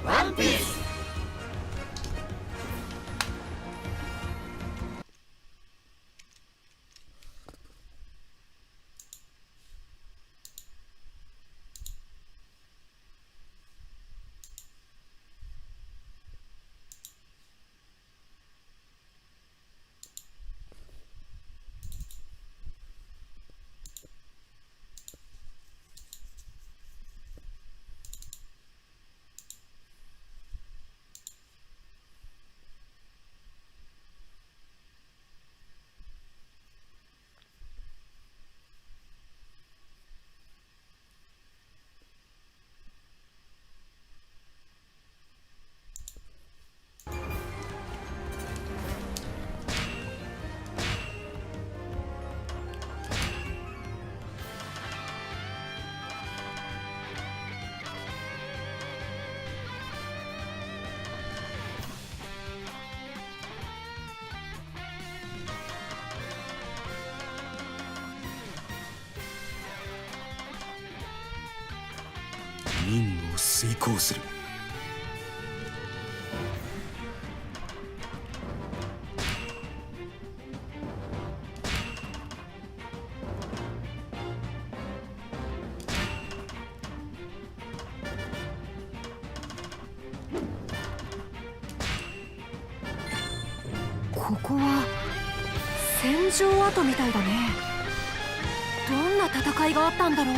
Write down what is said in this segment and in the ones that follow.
ワンピース。任務を遂行する。ここは戦場跡みたいだね。どんな戦いがあったんだろう。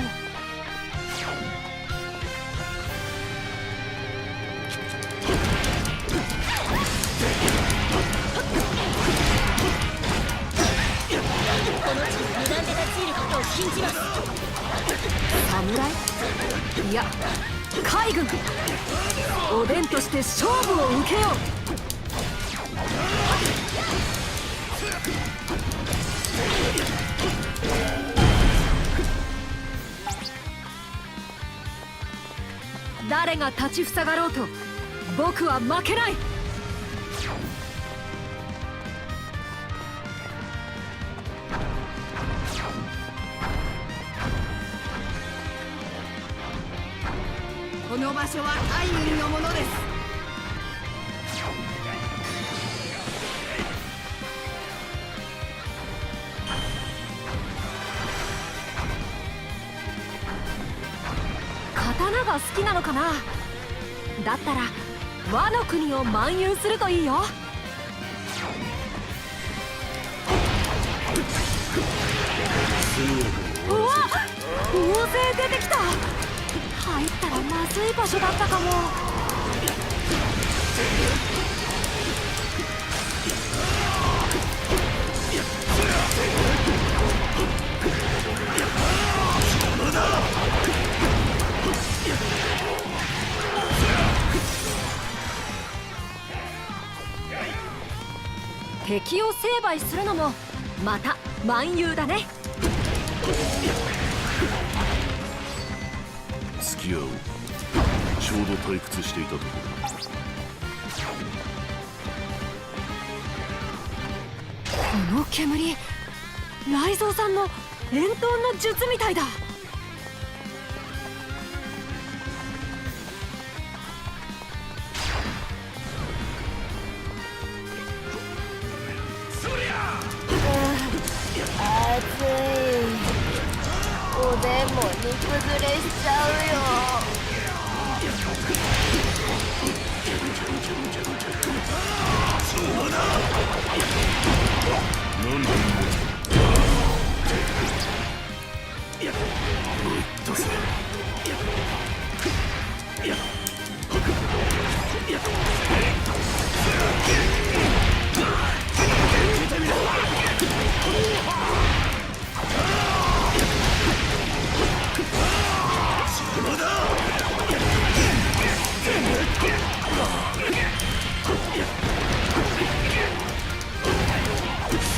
侍？いや、海軍。おでんとして勝負を受けよう。誰が立ちふさがろうと僕は負けない。この場所は海軍のものです。刀が好きなのかな。だったら和の国を漫遊するといいよ。うわっ、大勢出てきた。入ったらまずい場所だったかも。敵を成敗するのもまた漫遊だね。付き合おう。ちょうど退屈していたところ。この煙、雷蔵さんの遠投の術みたいだ。暑い。でんも煮崩れしちゃうよ。何だだぜ。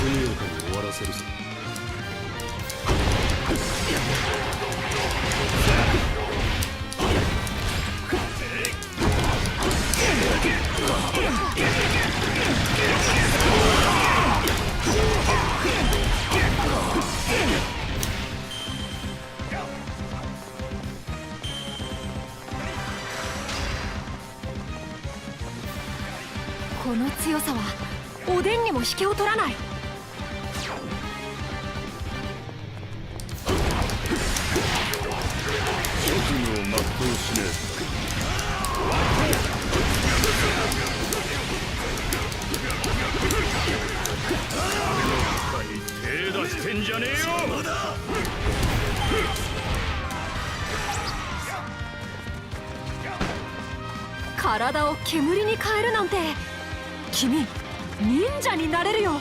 速やかに終わらせるぞ。この強さはおでんにも引けを取らない。職務を全うしねえ。手出してんじゃねえよ。体を煙に変えるなんて、君忍者になれるよ。あ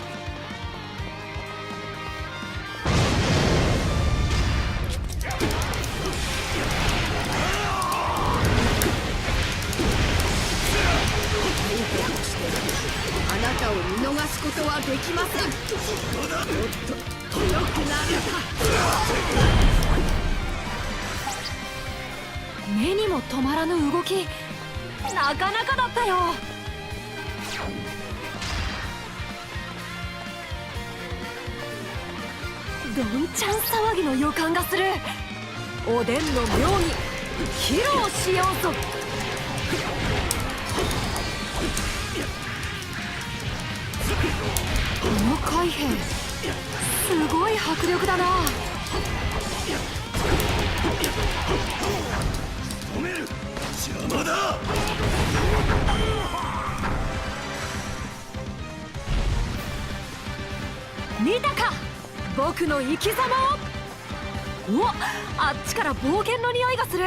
なたを見逃すことはできません。もっと強くなる目にも止まらぬ動き、なかなかだったよ。どんちゃん騒ぎの予感がする。おでんの妙に披露しようぞ。この海兵、すごい迫力だな。止める。邪魔だ。見たか、僕の生き様を。お、あっちから冒険の匂いがする。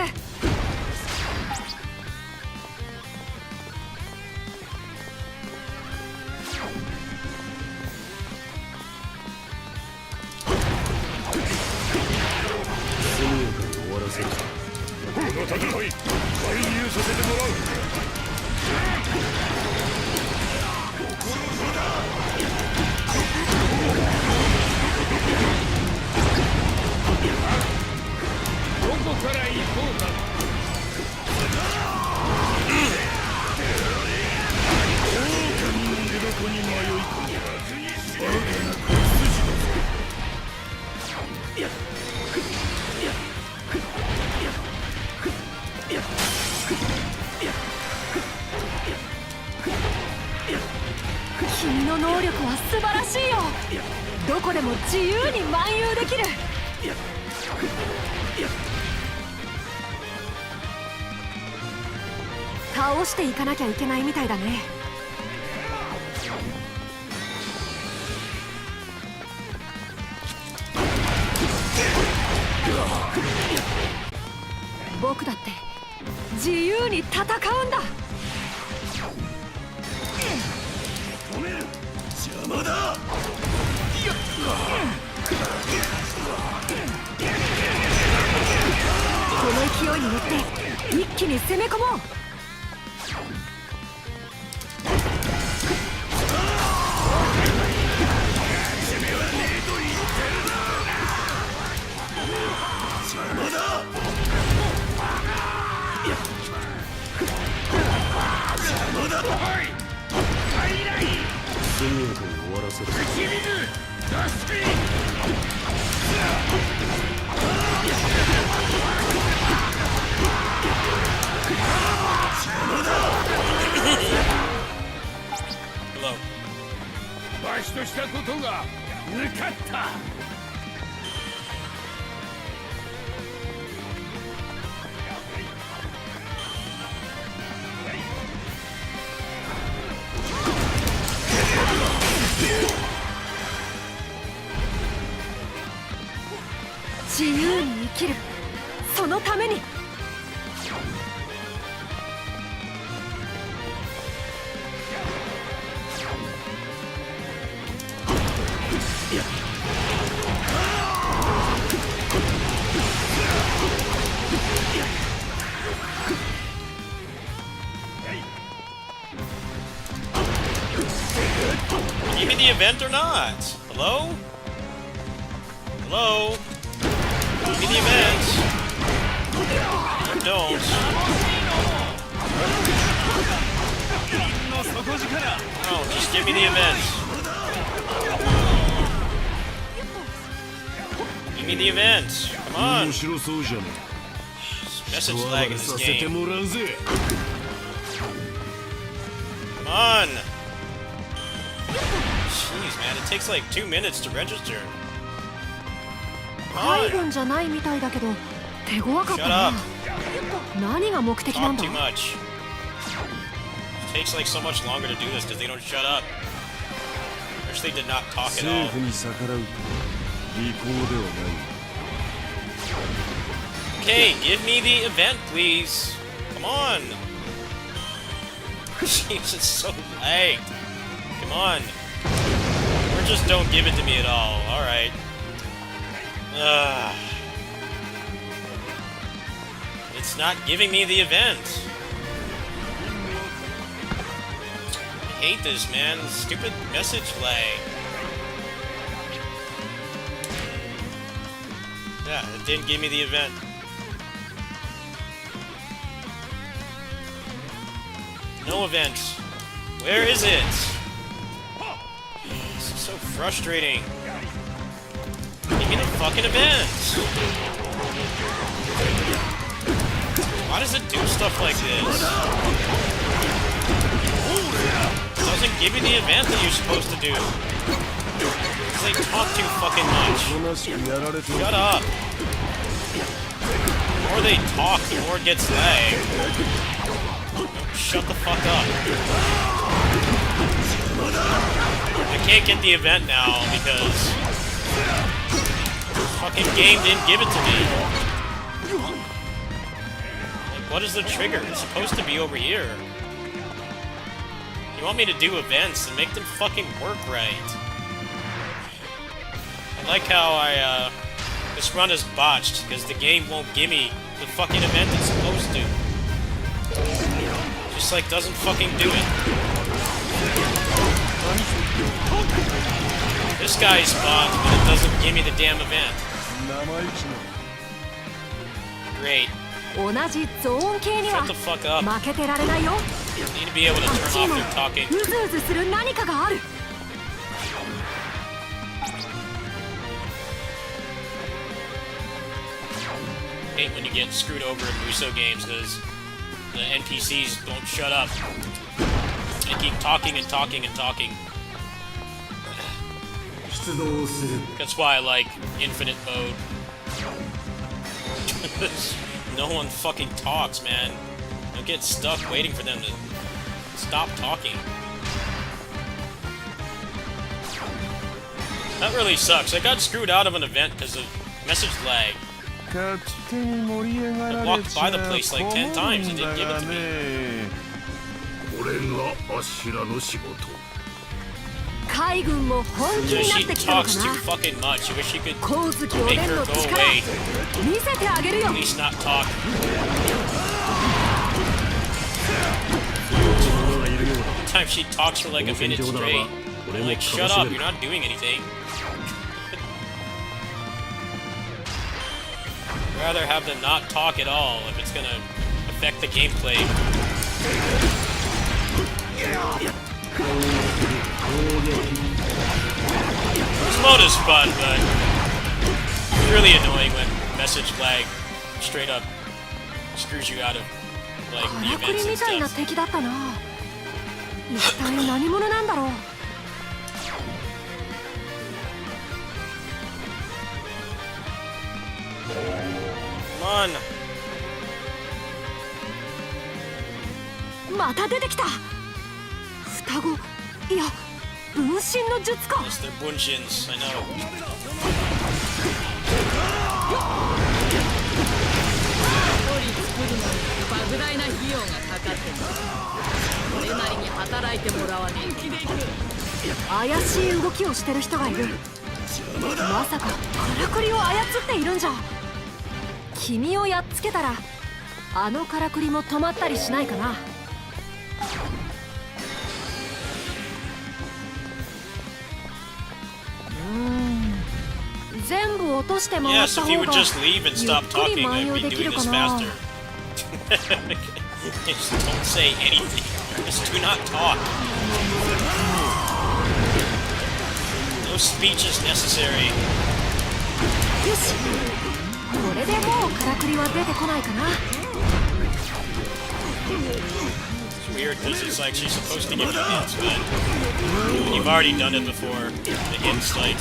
この戦い、介入させてもらう。どこから行こうか。狼の寝床に迷い込む。バカな子羊だぞ。君の能力は素晴らしいよ。どこでも自由に漫遊できる。倒していかなきゃいけないみたいだね。僕だって自由に戦うんだ。止める。邪魔だ。この勢いに乗って一気に攻め込もう。速やかに終わらせる。わしとしたことが抜かった。自由に生きる、そのために。Give me the event or not? Hello? Hello? Give me the event. Or don't. No, just give me the event. Give me the event. Come on. 面白そうじゃね Message え。 lag in さ this せて game. もらうぜ。 Come on. Jeez, man, it takes like 2 minutes to register. Come 海 on. 軍じゃないみたいだけど手強かった Shut な。 up. 何が目的な Talk んだ？ too much. It takes like so much longer to do this because they don't shut up. Wish they did not talk at 政 all. 府に逆らうと利口ではない。 Okay, give me the event, please. Come on. Jeez, it's so lagged. Come on. Or just don't give it to me at all. Alright. It's not giving me the event. I hate this, man. Stupid message lag. Yeah, it didn't give me the event. No event. Where is it? This is so frustrating. Give me the fucking event. Why does it do stuff like this? It doesn't give you the event that you're supposed to do. Because they talk too fucking much. おとなしくやられてる。 Shut up. The more they talk, the more it gets lagged. Shut the fuck up. I can't get the event now because the fucking game didn't give it to me. Like, what is the trigger? It's supposed to be over here. You want me to do events and make them fucking work right. I like how this run is botched because the game won't give me the fucking event it's supposed to. Just like doesn't fucking do it. This guy spawns, but it doesn't give me the damn event. 生意気な。 Great. 同じゾーン系には Shut the fuck up. 負けてられないよ。 Need to be able to こっ turn ちに off も their talking. うずうずする何かがある。 Hate when you get screwed over in Muso games because the NPCs don't shut up. They keep talking and talking and talking. 出動する。 That's why I like infinite mode. No one fucking talks, man. Don't get stuck waiting for them to stop talking. That really sucks. I got screwed out of an event because of message lag. 勝手に盛り上がら I れ walked ち by ゃ the place like 10 times and 困る didn't ん give だ it が to me. ね。これがあっしらの仕事。海軍も本気に Just なっ she てきたの talks か too な。 fucking much. You wish you could 光月お make でん her の go 力 away. 見せてあげるよ。 At least not talk. 者がいるようだ。 Time she talks for like a minute straight. I'm like, shut up, you're not doing anything. I'd rather have them not talk at all if it's gonna affect the gameplay. This mode is fun, but it's really annoying when message lag straight up screws you out of like か the らくり events み and たいな stuff. 敵だったな。一体何者なんだろう。 Come on. また出てきた。双子、いや分身の術か。 Yes, they're bunshins, I know. てもらわね怪しい動きをしてる人がいる。まさかからくりを操っているんじゃ。君をやっつけたらあのからくりも止まったりしないかな。全部落として回 Yes, った if he 方 would が just leave and ゆっ stop くり talking, 万 I'd 用 be でき doing る this かな。 faster. Just don't say anything. Just do not talk. No speech is necessary. よし、これでもうからくりは出てこないかな。It's weird because it's like she's supposed to give you hints, but you've already done it before. The hints like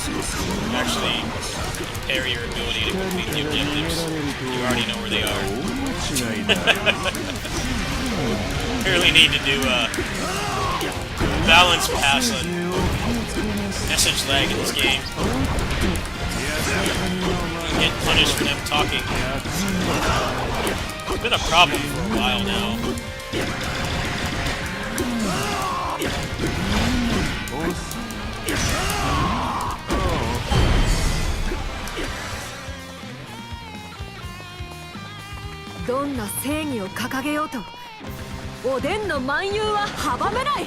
actually impair your ability to complete the objectives. You already know where they are. 間違いない Really need to do a balance pass on message lag in this game. You get punished for them talking. It's been a problem for a while now. Oh. どんな正義を掲げようとおでんの蛮勇は阻めない。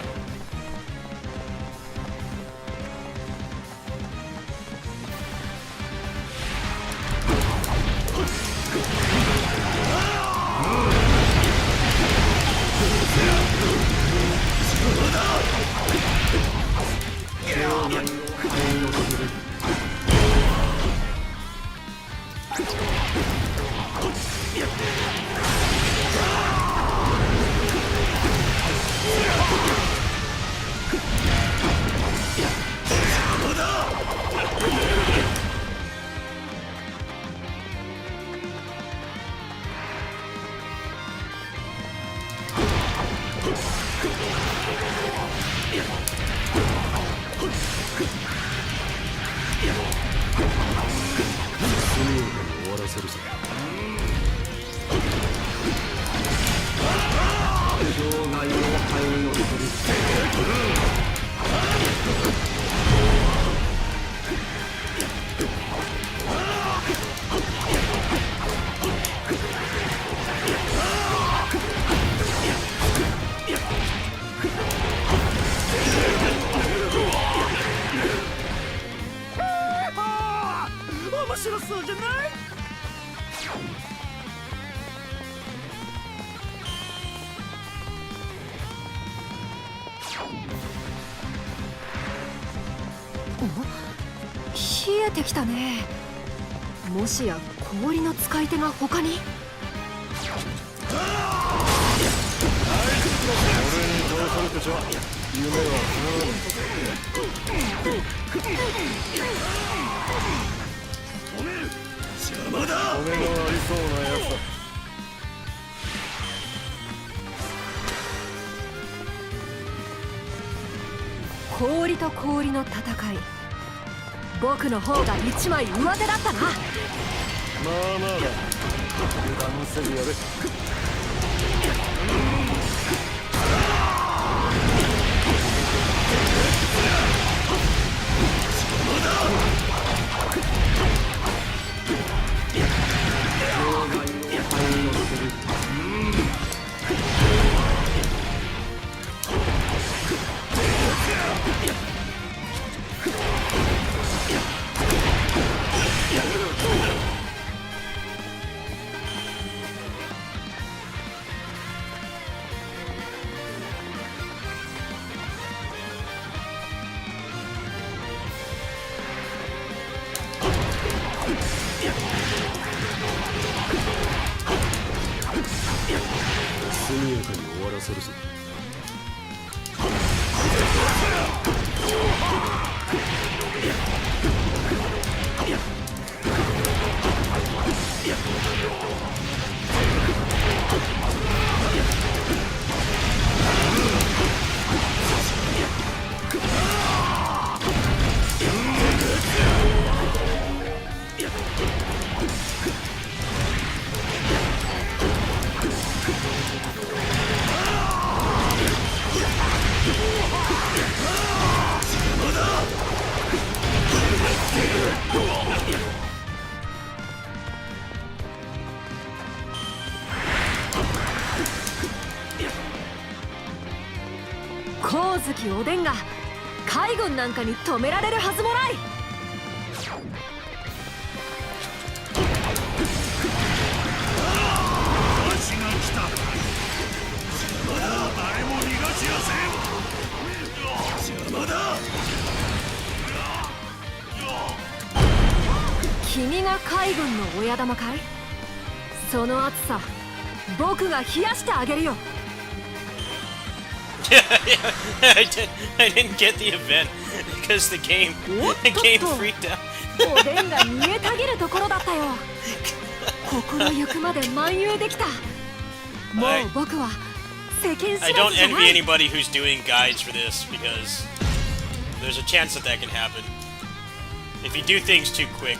面白そうじゃない。冷えてきたね。もしや氷の使い手が他に。俺に倒されてちゃ夢は止める。邪魔だ。骨のありそうなやつだ。氷と氷の戦い、僕の方が一枚上手だったな。まあまあだ。油断せずやれ。速やかに終わらせるぞ。好きおでんが海軍なんかに止められるはずもない。私が来た。まだ誰も逃がしやせん。邪魔だ。君が海軍の親玉かい？その熱さ僕が冷やしてあげるよ。I didn't get the event because the game freaked out. おでんが煮えたぎるところだったよ。心ゆくまで漫遊できた。もう僕は世間知 I ら don't ずじゃな envy い。 anybody who's doing guides for this because there's a chance that that can happen. If you do things too quick.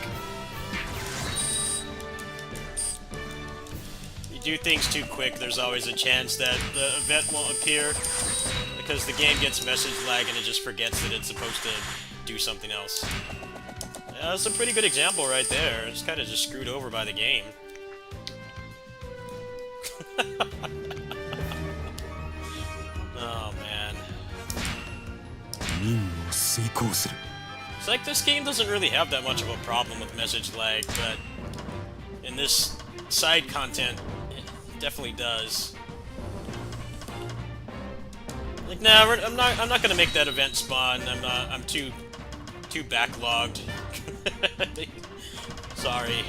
Do things too quick, there's always a chance that the event won't appear because the game gets message lag and it just forgets that it's supposed to do something else. Yeah, that's a pretty good example right there. It's kind of just screwed over by the game. Oh man. It's like this game doesn't really have that much of a problem with message lag, but in this side content, definitely does. Like, nah, I'm not gonna make that event spawn. I'm too backlogged. Sorry,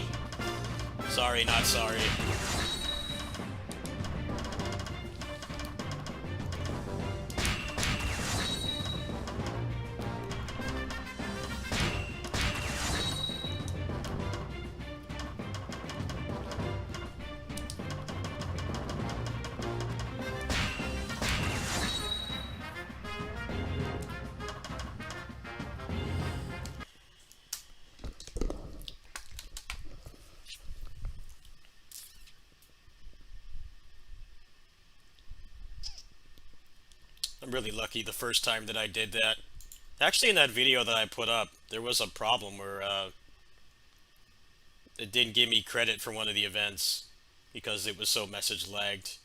not sorry. I'm really lucky the first time that I did that. Actually, in that video that I put up, there was a problem where it didn't give me credit for one of the events because it was so message lagged.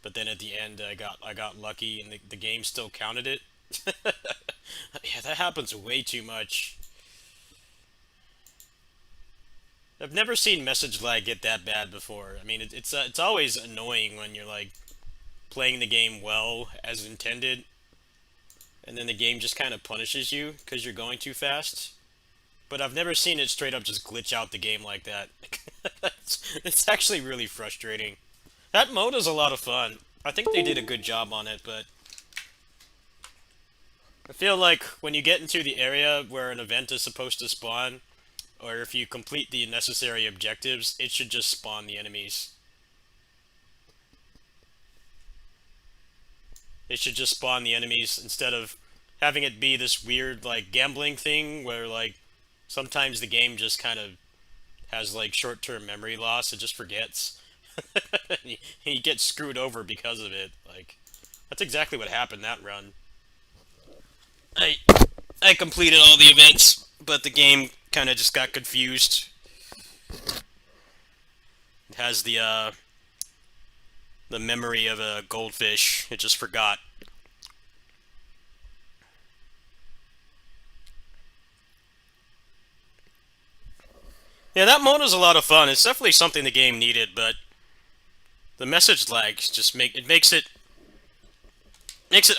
But then at the end, I got lucky and the game still counted it. Yeah, that happens way too much. I've never seen message lag get that bad before. I mean, it's always annoying when you're like playing the game well as intended, and then the game just kind of punishes you because you're going too fast. But I've never seen it straight up just glitch out the game like that. It's actually really frustrating. That mode is a lot of fun. I think they did a good job on it, but I feel like when you get into the area where an event is supposed to spawn, or if you complete the necessary objectives, it should just spawn the enemies. It should just spawn the enemies instead of having it be this weird, like, gambling thing where, like, sometimes the game just kind of has, like, short-term memory loss. It just forgets. You get screwed over because of it. Like, that's exactly what happened that run. I completed all the events, but the game kind of just got confused. It has the memory of a goldfish. It just forgot. Yeah, that mode is a lot of fun. It's definitely something the game needed, but the message lag just makes it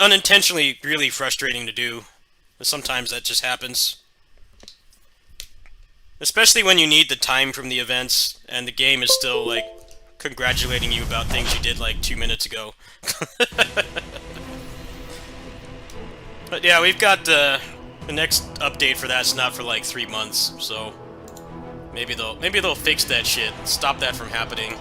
unintentionally really frustrating to do. But sometimes that just happens. Especially when you need the time from the events, and the game is still, like, congratulating you about things you did, like, 2 minutes ago. But yeah, we've got, the next update for that's not for, like, 3 months, so maybe they'll fix that shit, stop that from happening.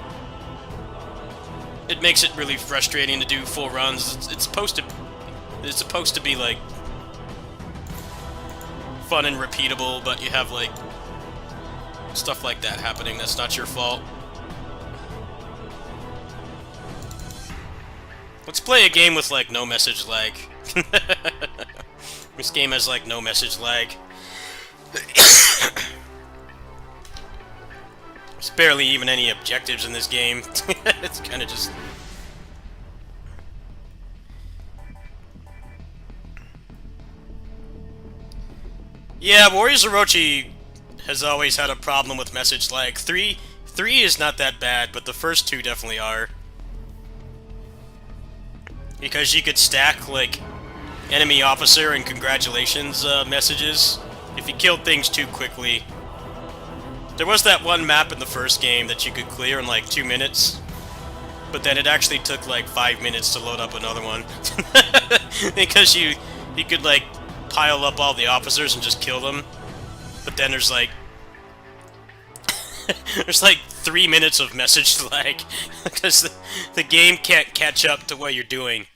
It makes it really frustrating to do full runs. It's supposed to be, like, fun and repeatable, but you have, like, stuff like that happening. That's not your fault. Let's play a game with, like, no message lag. This game has, like, no message lag. There's barely even any objectives in this game. It's kind of just... Yeah, Warriors Orochi has always had a problem with message lag. 3 is not that bad, but the first 2 definitely are. Because you could stack, like, enemy officer and congratulations messages if you killed things too quickly. There was that one map in the first game that you could clear in like 2 minutes, but then it actually took like 5 minutes to load up another one. Because you could like pile up all the officers and just kill them, but then there's like there's like 3 minutes of message lag because the game can't catch up to what you're doing.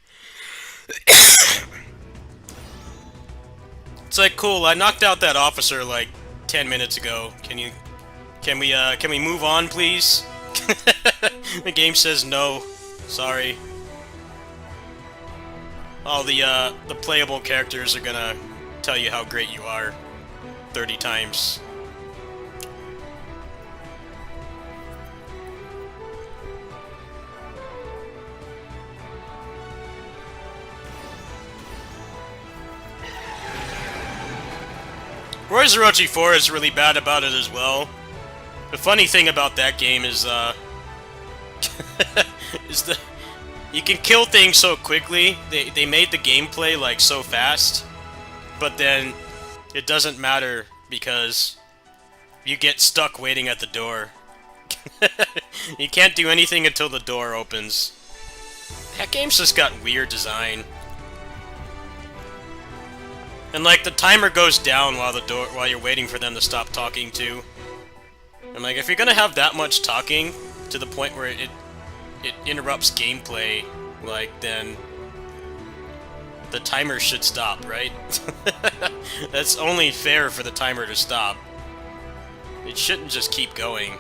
It's like, cool, I knocked out that officer like 10 minutes ago. Can we move on, please? The game says no. Sorry. All the playable characters are gonna tell you how great you are 30 times. Warriors Orochi 4 is really bad about it as well. The funny thing about that game is, you can kill things so quickly. They made the gameplay like so fast, but then it doesn't matter because you get stuck waiting at the door. You can't do anything until the door opens. That game's just got weird design. And like the timer goes down while you're waiting for them to stop talking too. And like if you're gonna have that much talking to the point where it interrupts gameplay, like then the timer should stop, right? That's only fair for the timer to stop. It shouldn't just keep going.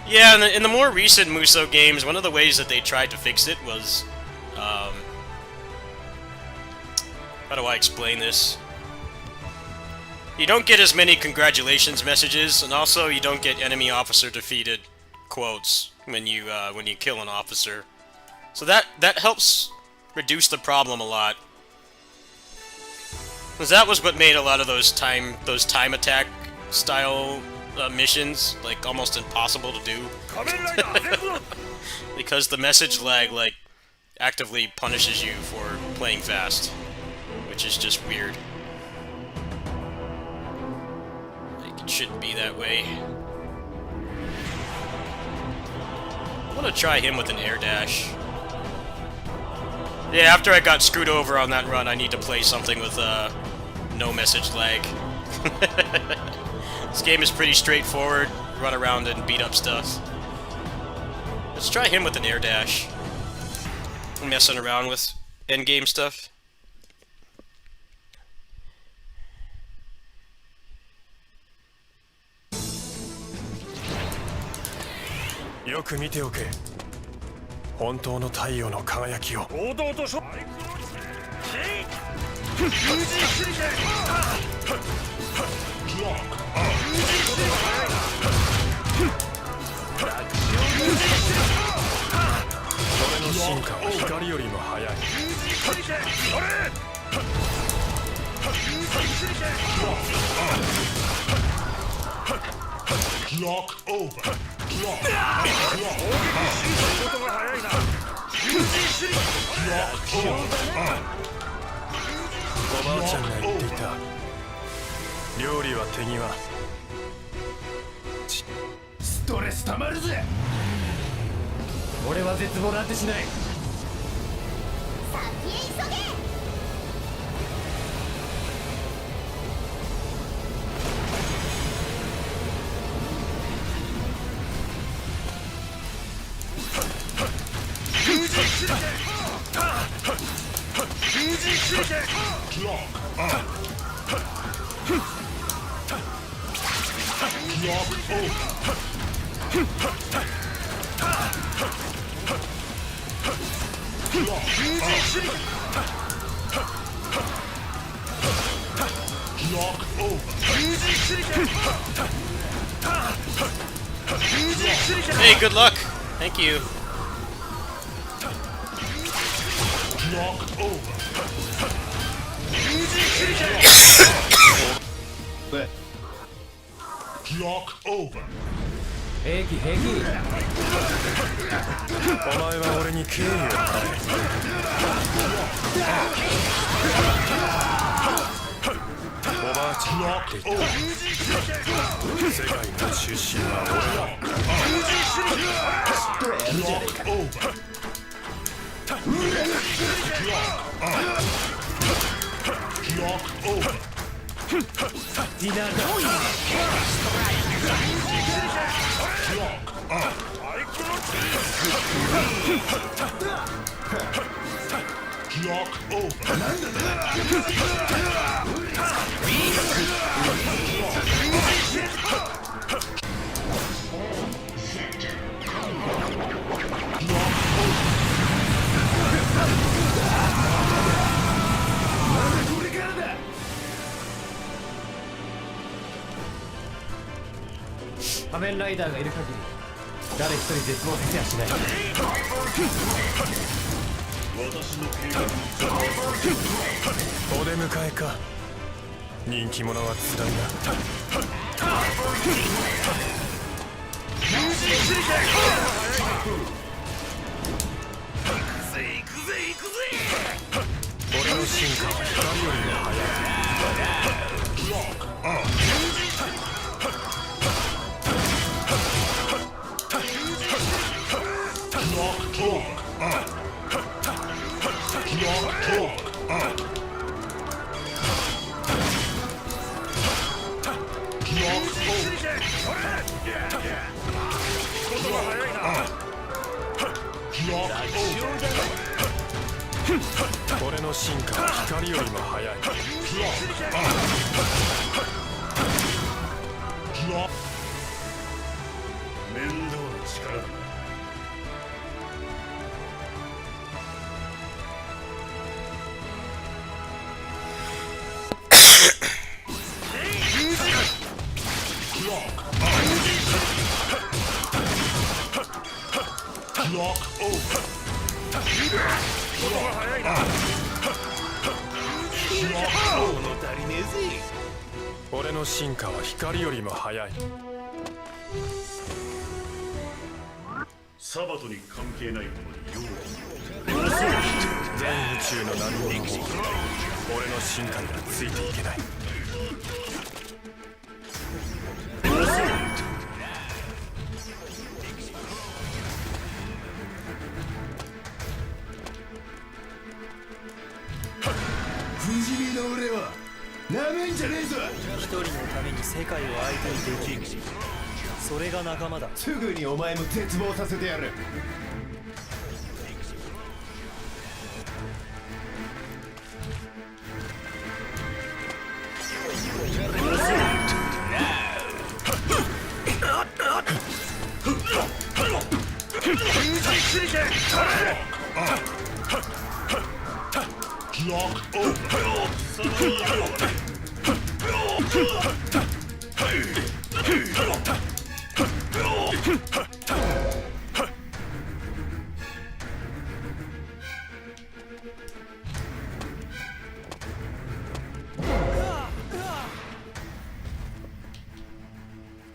Yeah, in the more recent Musou games, one of the ways that they tried to fix it was, how do I explain this? You don't get as many congratulations messages, and also you don't get enemy officer defeated quotes when you kill an officer. So that helps reduce the problem a lot. Because that was what made a lot of those time attack style missions like almost impossible to do. Because the message lag like actively punishes you for playing fast, which is just weird. Like, it shouldn't be that way. I want to try him with an air dash. Yeah, after I got screwed over on that run, I need to play something with no message lag. This game is pretty straightforward. Run around and beat up stuff. Let's try him with an air dash. I'm messing around with endgame stuff. Hey, good luck. Thank you. Clock over. 平気平気。お前は俺に敬意を払え。おばあちゃんが言っていた。世界の中心は俺だ。Clock over. Clock over. ディナーだ。Clock over. Clock over. 仮面ライダーがいる限り誰一人絶望させやしない。お出迎えか。人気者はつらいな。俺の進化は光よりも速い。俺の進化は光よりも速い。面倒な力だ。俺の進化は光よりも速い。サバトに関係ないことに全宇宙の何者も俺の進化にはついていけない。不死身の俺はなめんじゃねえぞ。一人のために世界を相手にできる、それが仲間だ。すぐにお前も絶望させてやる。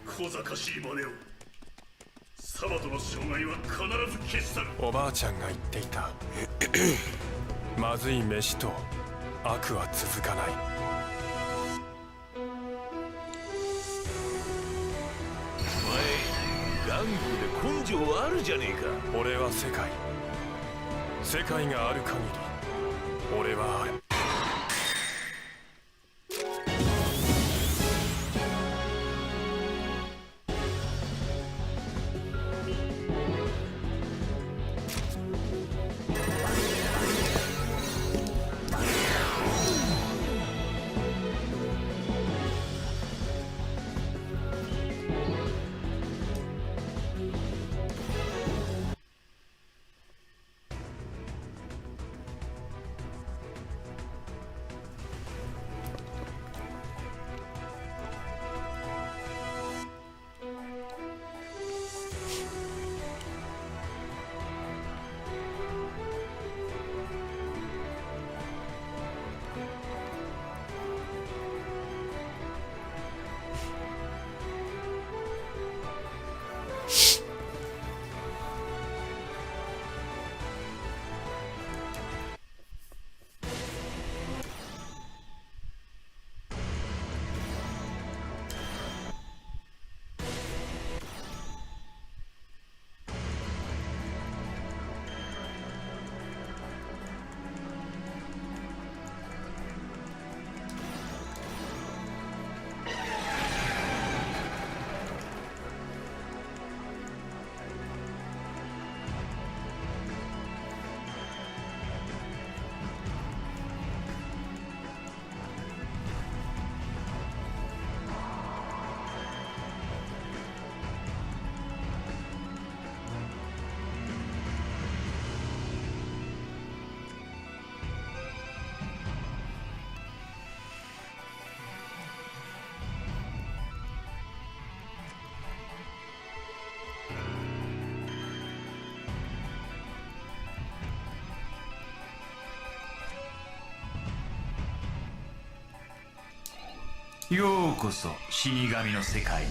小賢しい真似を。サバトの障害は必ず消し去る。おばあちゃんが言っていた。まずい飯と悪は続かない。お前頑固で根性あるじゃねえか。俺は世界。世界がある限り俺はある。ようこそ死神の世界に。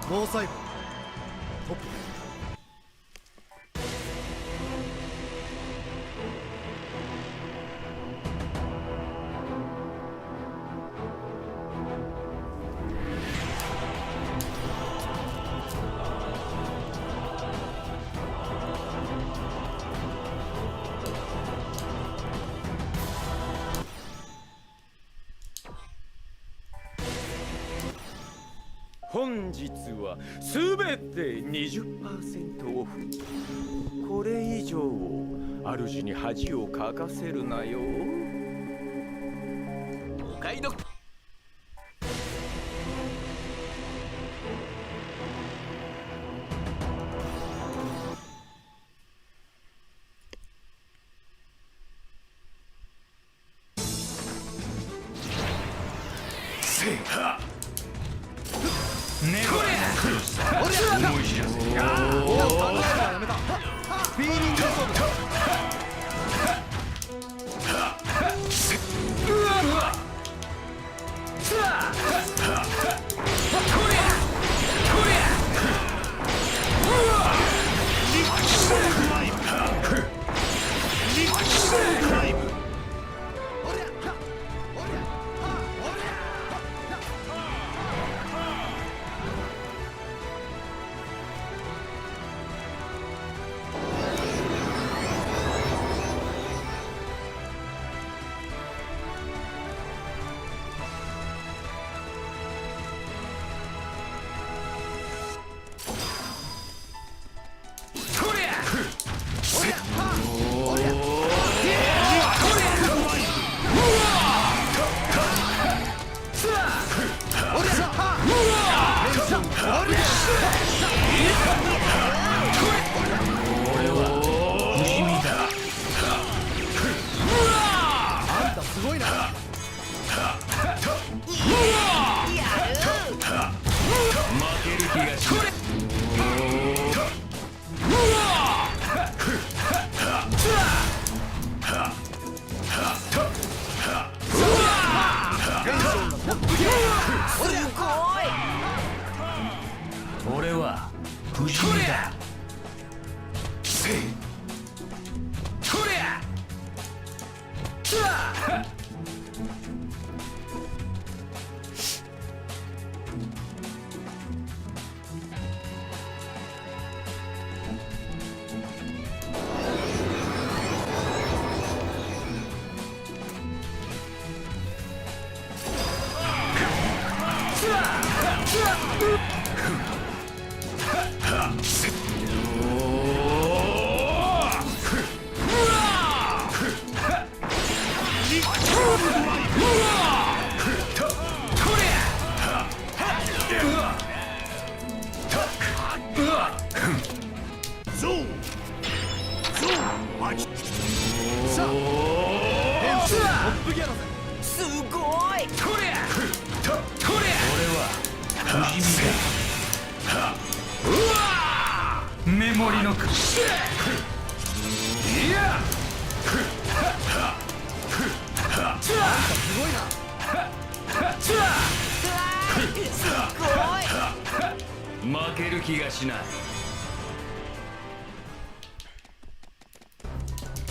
ノーサイファートップ。本日はすべて 20% オフ。これ以上主に恥をかかせるなよ。お買い得。せいはねこれ思い知らせ。やめた。フィーリング勝負だ。俺は不死身だ。せいとりゃメモリのくいやすごいな。負ける気がしない。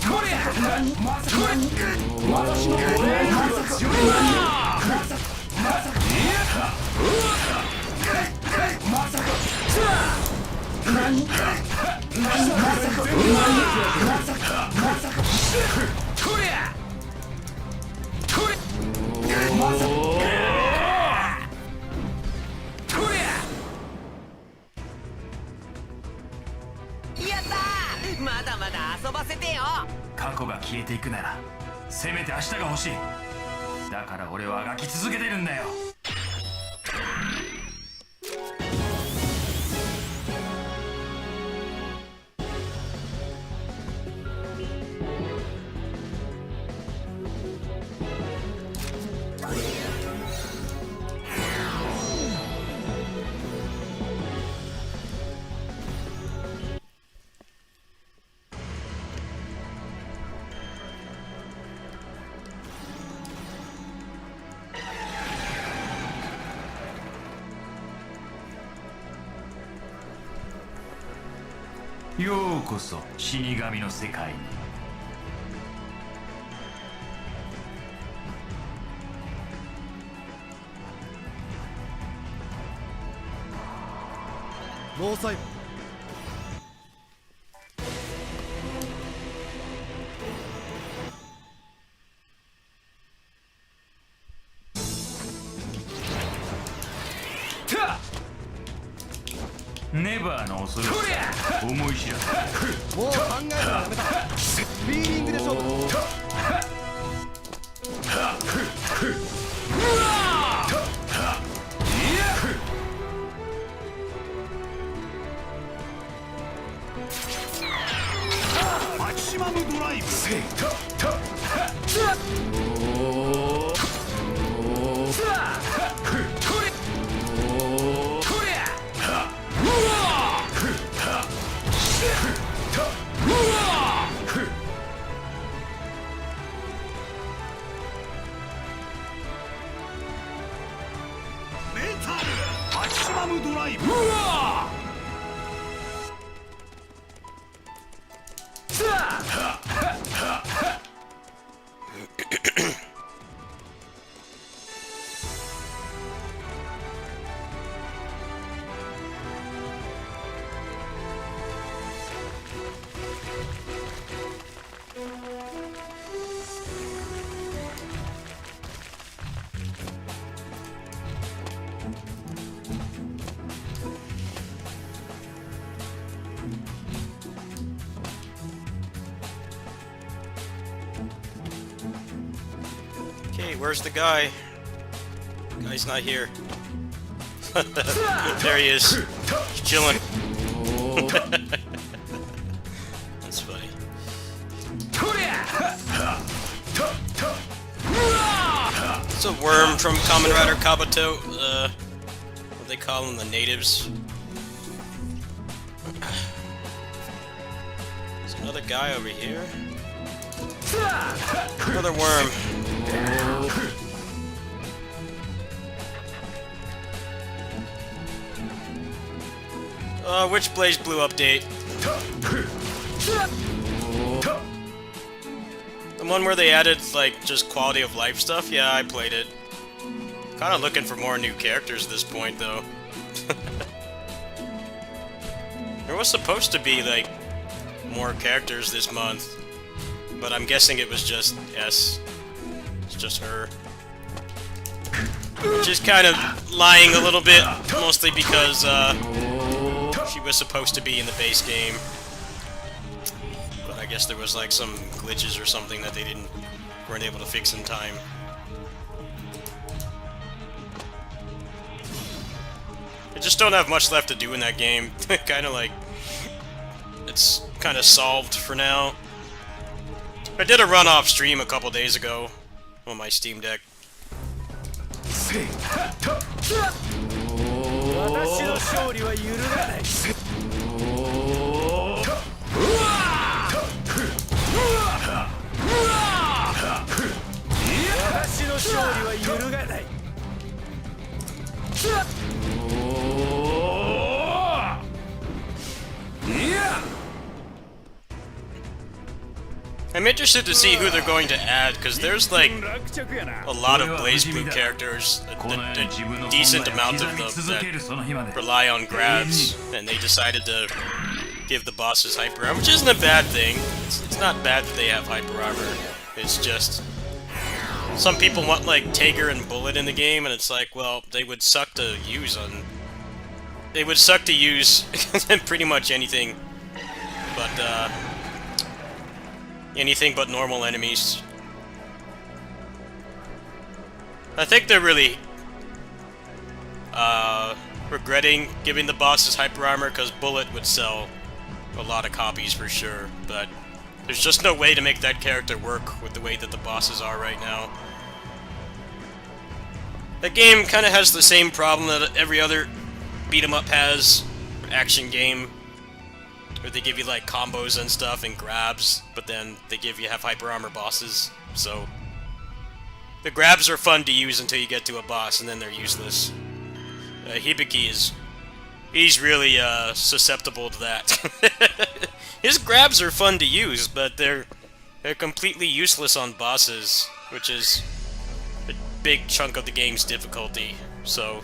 これまさか私のまだ遊ばせてよ。過去が消えていくならせめて明日が欲しい。だから俺はあがき続けてるんだよ。ようこそ死神の世界に。ノーサイネバーの恐ろしさ思い知らせ。もう考えるのやめた。フィーリングで勝負。マキシマムドライブ。マキシマムドライブ。Okay, where's the guy? Guy's not here. There he is. He's chilling. That's funny. It's a worm from Kamen Rider Kabuto. What they call them, the natives. There's another guy over here. Another worm. Which Blaze Blue update? The one where they added, like, just quality of life stuff? Yeah, I played it. Kinda looking for more new characters at this point, though. There was supposed to be, like, more characters this month. But I'm guessing it was just S. It's just her. Just kind of lying a little bit, mostly because she was supposed to be in the base game. But I guess there was like some glitches or something that they weren't able to fix in time. I just don't have much left to do in that game. Kind of like it's kind of solved for now. I did a run off stream a couple days ago on my Steam Deck. 私の勝利は揺るがない。私の勝利は揺るがない。I'm interested to see who they're going to add, because there's like a lot of Blaze Blue characters, a decent amount of them that rely on grabs, and they decided to give the bosses hyper armor, which isn't a bad thing. It's not bad that they have hyper armor. It's just some people want like Tager and Bullet in the game, and it's like, well, they would suck to use on. They would suck to use pretty much anything, but anything but normal enemies. I think they're really regretting giving the bosses hyper armor, because Bullet would sell a lot of copies for sure, but there's just no way to make that character work with the way that the bosses are right now. The game kind of has the same problem that every other beat-em-up has, action game, where they give you like combos and stuff and grabs, but then they have hyper armor bosses, so the grabs are fun to use until you get to a boss, and then they're useless. Hibiki he's really susceptible to that. His grabs are fun to use, but they're completely useless on bosses, which is a big chunk of the game's difficulty. So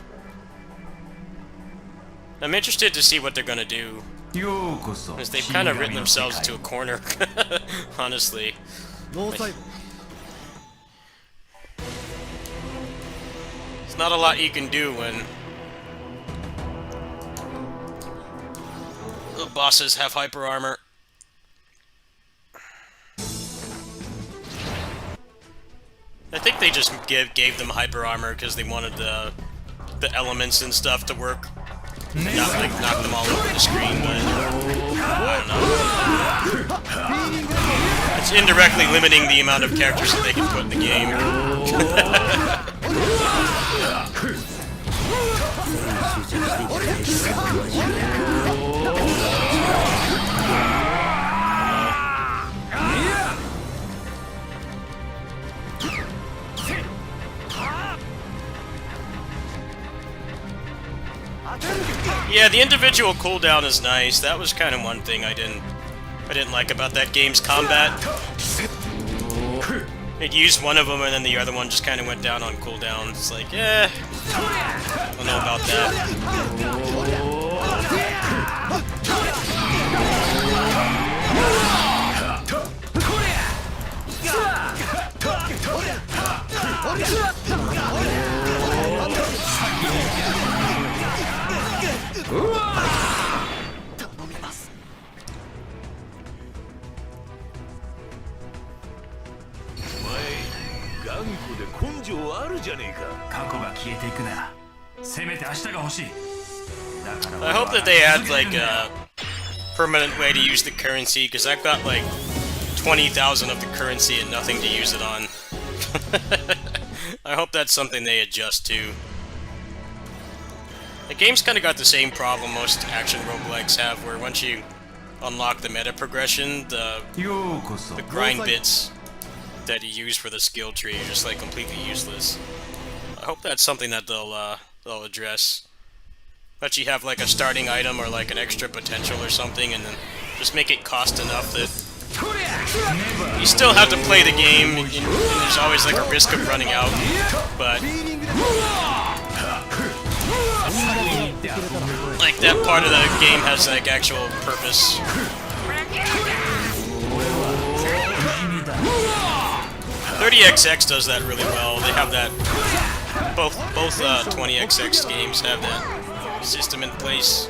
I'm interested to see what they're gonna do, because they've kind of written themselves into a corner. Honestly. It's not a lot you can do when the bosses have hyper armor. I think they just gave them hyper armor because they wanted the elements and stuff to work, not like knock them all over the screen. But I don't know. It's indirectly limiting the amount of characters that they can put in the game. Yeah, the individual cooldown is nice. That was kind of one thing I didn't like about that game's combat. It used one of them and then the other one just kind of went down on cooldown. It's like, I don't know about that. I hope that they add like a permanent way to use the currency, because I've got like 20,000 of the currency and nothing to use it on. I hope that's something they adjust to. The game's kind of got the same problem most action roguelikes have, where once you unlock the meta progression, the grind bits that you use for the skill tree are just like completely useless. I hope that's something that they'll address. Let you have like a starting item or like an extra potential or something, and then just make it cost enough that you still have to play the game, and there's always like a risk of running out, but like that part of the game has like actual purpose. 30XX does that really well. They have that. Both 20XX games have that system in place,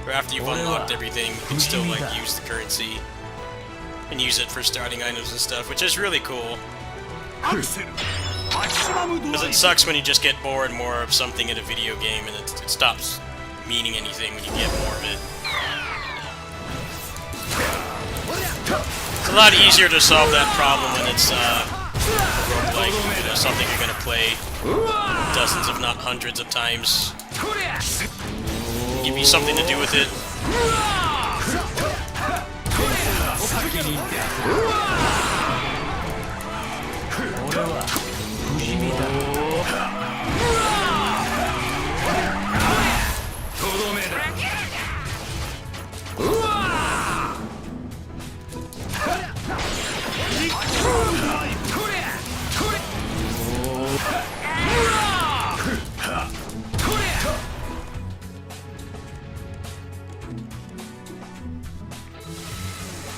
where after you've unlocked everything, you can still like use the currency and use it for starting items and stuff, which is really cool. Because it sucks when you just get more and more of something in a video game and it stops meaning anything when you get more of it. It's a lot easier to solve that problem when it's like, you know, something you're gonna play dozens if not hundreds of times. Give you something to do with it.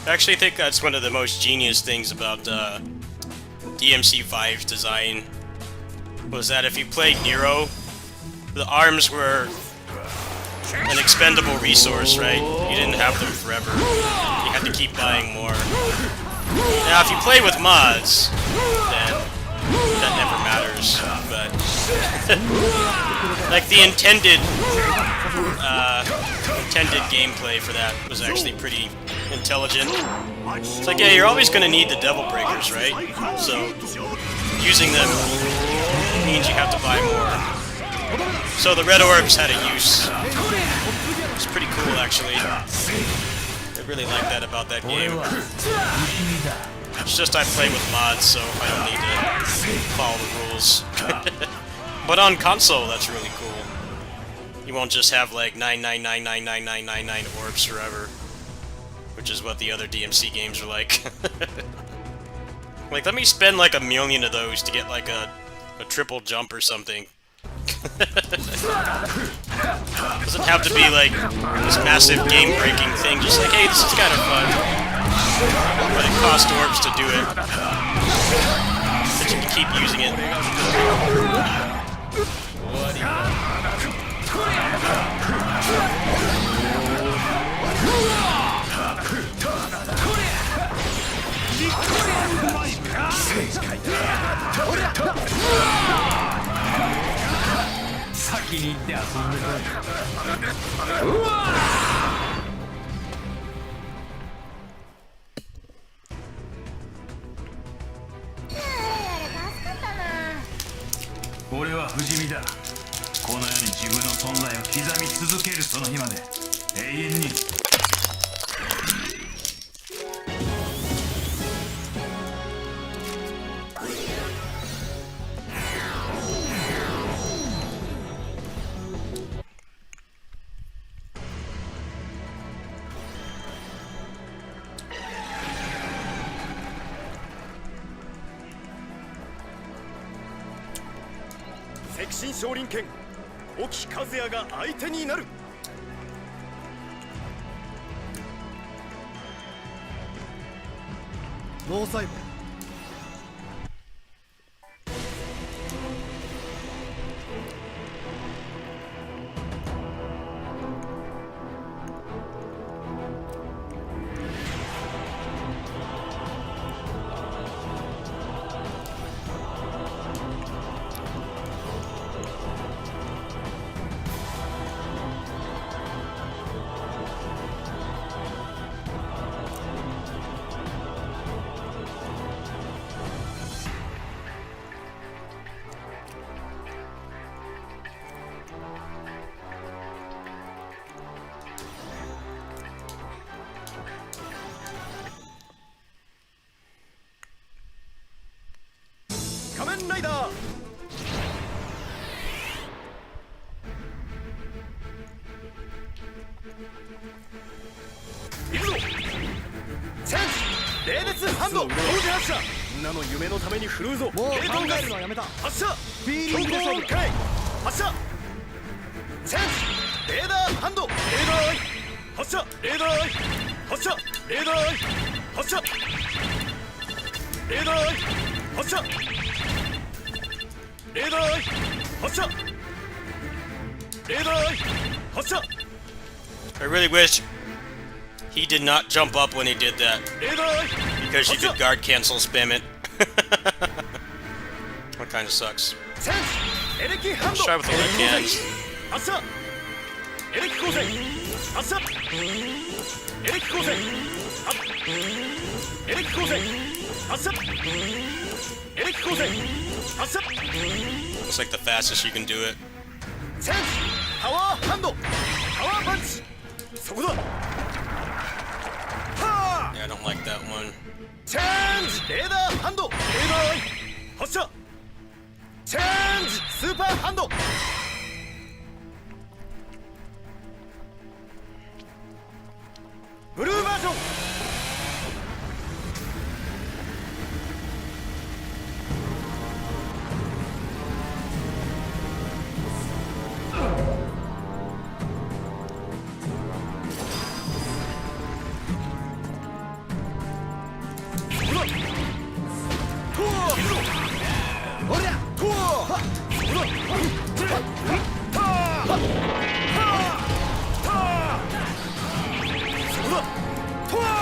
I actually think that's one of the most genius things about DMC5's design, was that if you played Nero, the arms were an expendable resource, right? You didn't have them forever. You had to keep buying more. Now, if you play with mods, then that never matters. But like the intended gameplay for that was actually pretty intelligent. It's like, yeah, you're always going to need the Devil Breakers, right? So using them means you have to buy more. So the red orbs had a use. It's pretty cool, actually. I really like that about that game. It's just I play with mods, so I don't need to follow the rules. But on console, that's really cool. You won't just have like 9999999 orbs forever, which is what the other DMC games are like. Like, let me spend like 1 million of those to get like a triple jump or something. Doesn't have to be like this massive game-breaking thing. Just like, hey, this is kind of fun, but it costs orbs to do it. But you can keep using it.俺は不死身だ。この世に自分の存在を刻み続けるその日まで永遠に。赤心少林拳沖和也が相手になる。ノーサイボ仮面ライダーいるぞ。チェンジ冷熱ハンド同時発射。みんなの夢のために振るうぞ。もう考冷凍ガスえるのはやめた。発射。フィーリングで勝負。強行発射。チェンジレーダーハンドレーダーアイ発射レーダーアイ発射レーダーアイ発射レーダーアイ発射レーダーアイ発射レーダーアイ発射。 I really wish he did not jump up when he did that, レーダーアイ because you could guard cancel spam it. That kind of sucks. チェンジエレキハン Let's ド try with the left hands. 発射エレキ光線発射エレキ光線エレキ光線発射エレキ光線発射 Looks like the fastest you can do it. チェンジパワーハンドパワーパンチそこだはあ Yeah, I don't like that one. チェンジレーダーハンドレーダーアイ発射チェンジスーパーハンドブルーバージョントア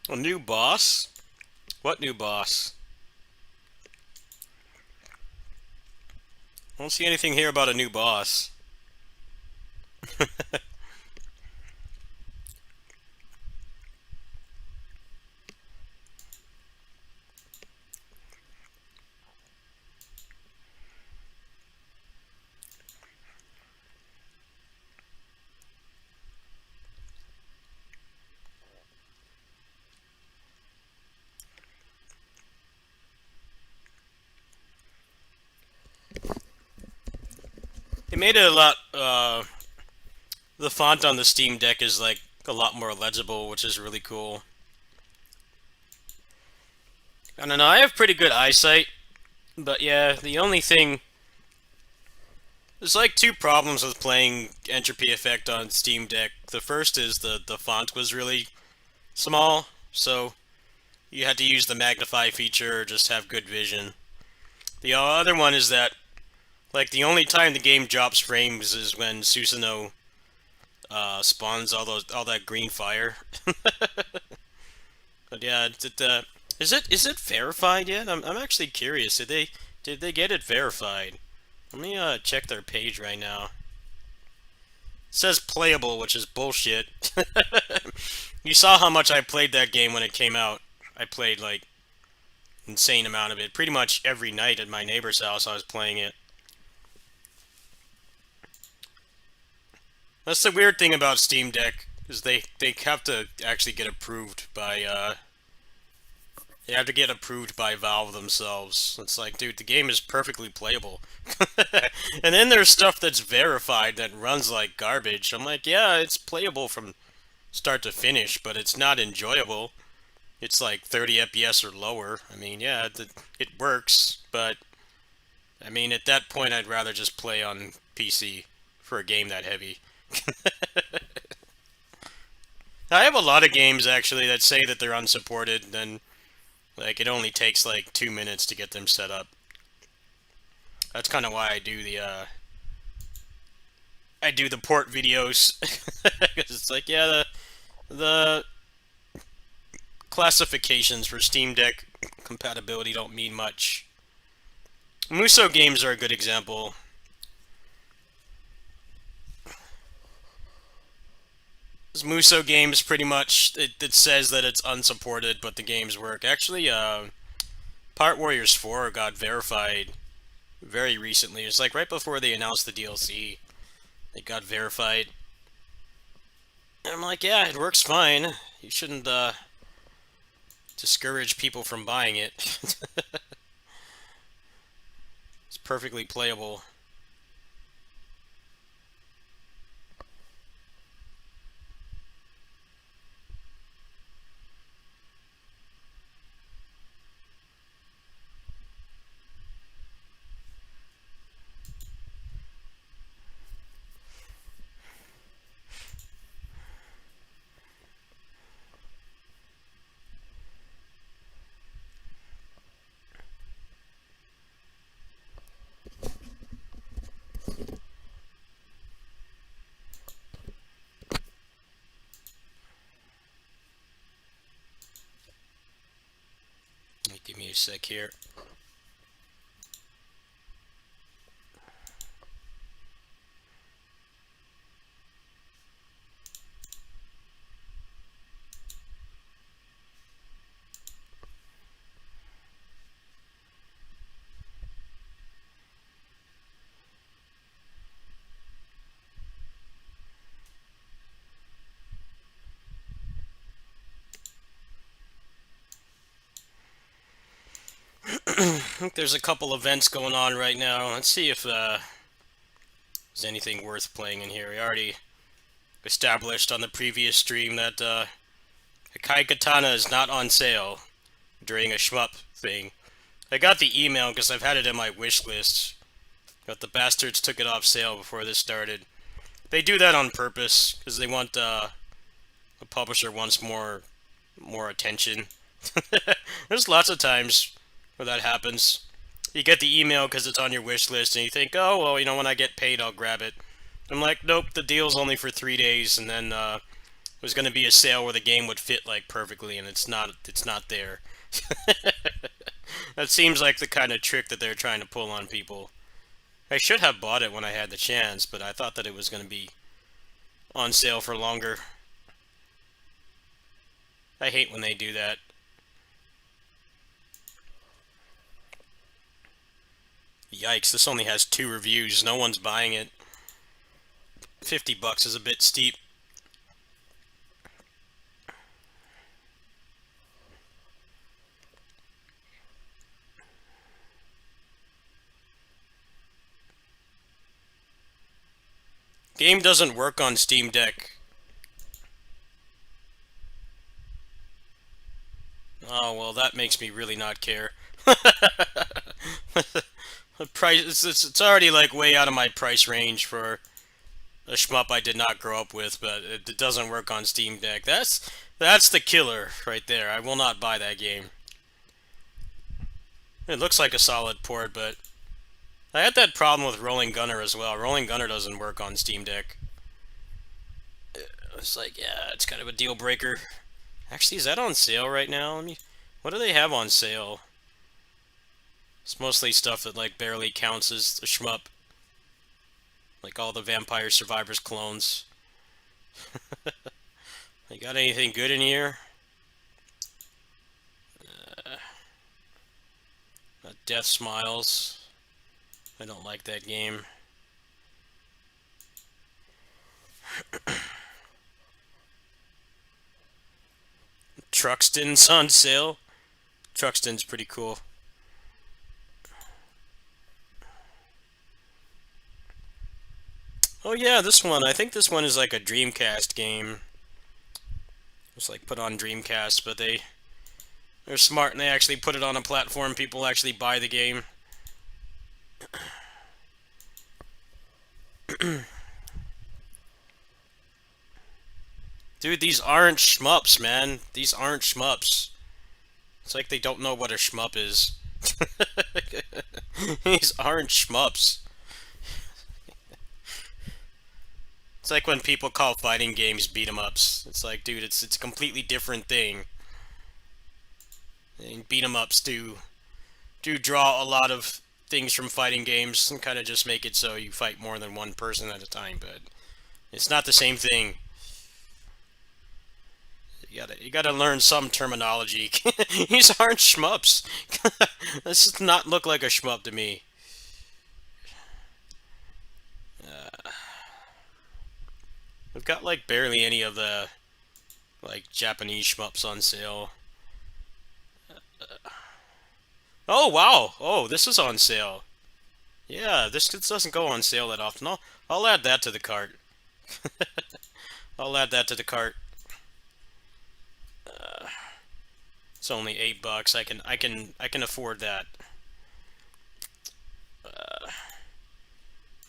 A new boss? What new boss? I don't see anything here about a new boss. They made it a lot, the font on the Steam Deck is like a lot more legible, which is really cool. I don't know, I have pretty good eyesight, but yeah, the only thing... There's like two problems with playing Entropy Effect on Steam Deck. The first is the font was really small, so you had to use the magnify feature or just have good vision. The other one is that like, the only time the game drops frames is when Susanoo spawns all that green fire. But yeah, is it verified yet? I'm actually curious. Did they get it verified? Let me check their page right now. It says playable, which is bullshit. You saw how much I played that game when it came out. I played like insane amount of it. Pretty much every night at my neighbor's house I was playing it. That's the weird thing about Steam Deck, is they have to actually get approved by, they have to get approved by Valve themselves. It's like, dude, the game is perfectly playable. And then there's stuff that's verified that runs like garbage. I'm like, yeah, it's playable from start to finish, but it's not enjoyable. It's like 30 FPS or lower. I mean, yeah, it works, but, I mean, at that point, I'd rather just play on PC for a game that heavy. I have a lot of games actually that say that they're unsupported, then like it only takes like 2 minutes to get them set up. That's kind of why I do the port videos. Because it's like, yeah, the classifications for Steam Deck compatibility don't mean much. Muso games are a good example. Muso games pretty much, it says that it's unsupported, but the games work. Actually, Part Warriors 4 got verified very recently. It's like right before they announced the DLC. It got verified. And I'm like, yeah, it works fine. You shouldn't discourage people from buying it. It's perfectly playable. sec here. I think there's a couple events going on right now. Let's see if there's anything worth playing in here. We already established on the previous stream that Hakai Katana is not on sale during a shmup thing. I got the email because I've had it in my wish list, but the bastards took it off sale before this started. They do that on purpose because they want the publisher wants more attention. There's lots of times where that happens. You get the email because it's on your wish list, and you think, oh, well, you know, when I get paid, I'll grab it. I'm like, nope, the deal's only for 3 days, and then there's going to be a sale where the game would fit, like, perfectly, and it's not there. That seems like the kind of trick that they're trying to pull on people. I should have bought it when I had the chance, but I thought that it was going to be on sale for longer. I hate when they do that. Yikes, this only has 2 reviews. No one's buying it. $50 is a bit steep. Game doesn't work on Steam Deck. Oh, well, that makes me really not care. The price, it's already like way out of my price range for a shmup I did not grow up with, but it doesn't work on Steam Deck. That's the killer right there. I will not buy that game. It looks like a solid port, but I had that problem with Rolling Gunner as well. Rolling Gunner doesn't work on Steam Deck. It's like, yeah, it's kind of a deal breaker. Actually, is that on sale right now? What do they have on sale? It's mostly stuff that like barely counts as a shmup. Like all the Vampire Survivors clones. They got anything good in here? Death Smiles. I don't like that game. Truxton's on sale. Truxton's pretty cool. Oh yeah, this one. I think this one is like a Dreamcast game. It's like put on Dreamcast, but they're smart and they actually put it on a platform people actually buy the game. Dude, these aren't shmups, man. These aren't shmups. It's like they don't know what a shmup is. These aren't shmups. It's like when people call fighting games beat 'em ups. It's like, dude, it's a completely different thing. And beat 'em ups do draw a lot of things from fighting games and kind of just make it so you fight more than one person at a time, but it's not the same thing. You gotta learn some terminology. These aren't shmups. This does not look like a shmup to me. We've got like barely any of the like Japanese shmups on sale. Oh wow! Oh, this is on sale. Yeah, this doesn't go on sale that often. I'll add that to the cart. I'll add that to the cart. It's only $8. I can afford that. Let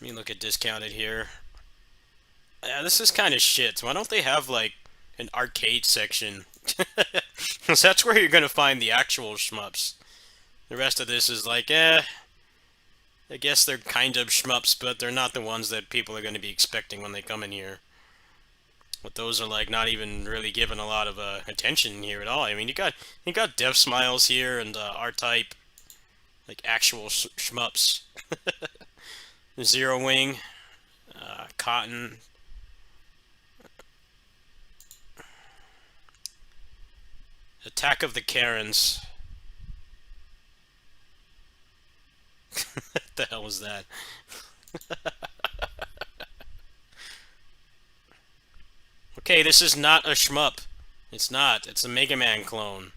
me look at discounted here. Yeah, this is kind of shit. Why don't they have like an arcade section? Because that's where you're gonna find the actual shmups. The rest of this is like, I guess they're kind of shmups, but they're not the ones that people are going to be expecting when they come in here. But those are like not even really given a lot of attention here at all. I mean, you got Dev Smiles here and R-Type, like actual shmups. Zero Wing, Cotton. Attack of the Karens. What the hell was that? Okay, this is not a shmup. It's not. It's a Mega Man clone.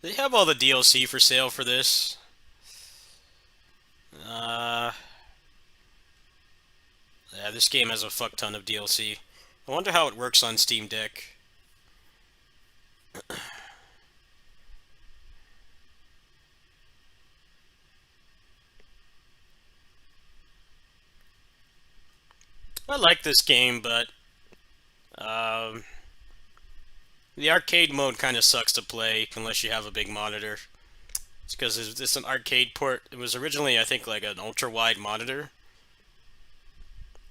They have all the DLC for sale for this. Yeah, this game has a fuck ton of DLC. I wonder how it works on Steam Deck. I like this game, but the arcade mode kind of sucks to play unless you have a big monitor. It's because it's an arcade port. It was originally, I think, like an ultra-wide monitor.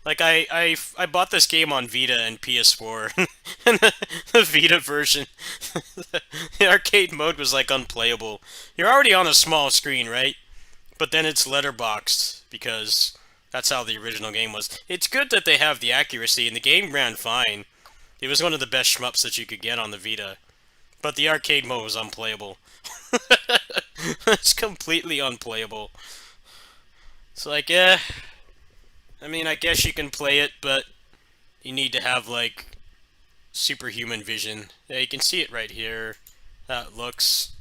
Like, I bought this game on Vita and PS4, and the Vita version, the arcade mode was, like, unplayable. You're already on a small screen, right? But then it's letterboxed, because that's how the original game was. It's good that they have the accuracy, and the game ran fine. It was one of the best shmups that you could get on the Vita. But the arcade mode was unplayable. It's completely unplayable. It's like, eh... I mean, I guess you can play it, but you need to have, like, superhuman vision. Yeah, you can see it right here. How it looks.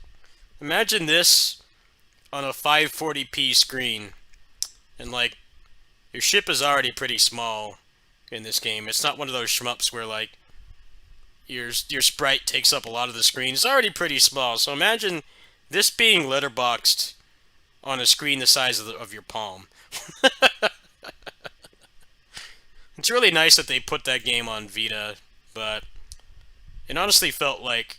Imagine this on a 540p screen. And, like, your ship is already pretty small in this game. It's not one of those shmups where, like, your sprite takes up a lot of the screen. It's already pretty small. So imagine this being letterboxed on a screen the size of your palm. It's really nice that they put that game on Vita, but it honestly felt like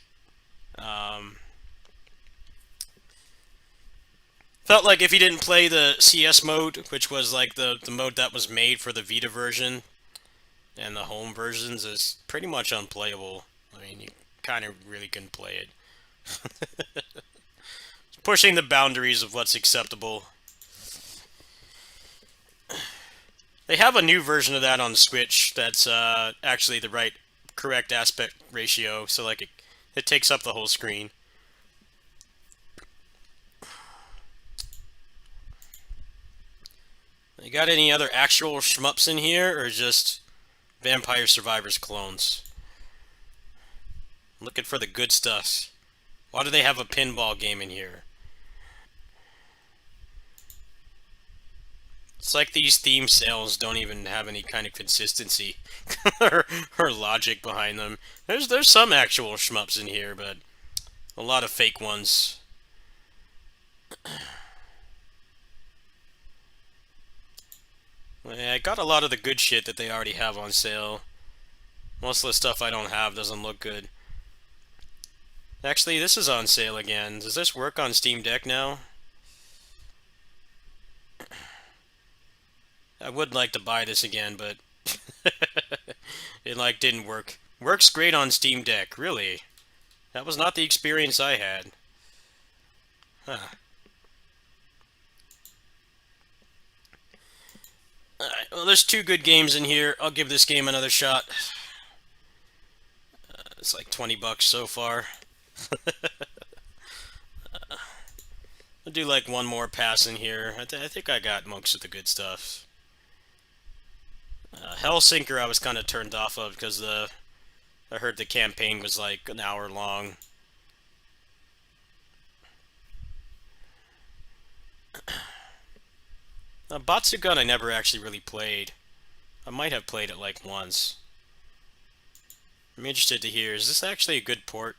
if you didn't play the CS mode, which was like the mode that was made for the Vita version, and the home versions is pretty much unplayable. I mean, you kind of really couldn't play it. It's pushing the boundaries of what's acceptable. They have a new version of that on Switch that's actually the correct aspect ratio, so like it takes up the whole screen. You got any other actual shmups in here, or just Vampire Survivors clones? I'm looking for the good stuff. Why do they have a pinball game in here? It's like these theme sales don't even have any kind of consistency or logic behind them. There's some actual shmups in here, but a lot of fake ones. Yeah, I got a lot of the good shit that they already have on sale. Most of the stuff I don't have doesn't look good. Actually, this is on sale again. Does this work on Steam Deck now? I would like to buy this again, but it like didn't work. Works great on Steam Deck, really. That was not the experience I had. Huh. Alright, well there's 2 good games in here. I'll give this game another shot. It's like $20 so far. I'll do like one more pass in here. I think I got most of the good stuff. Hellsinker I was kind of turned off of because I heard the campaign was like an hour long. Batsugun I never actually really played. I might have played it like once. I'm interested to hear, is this actually a good port?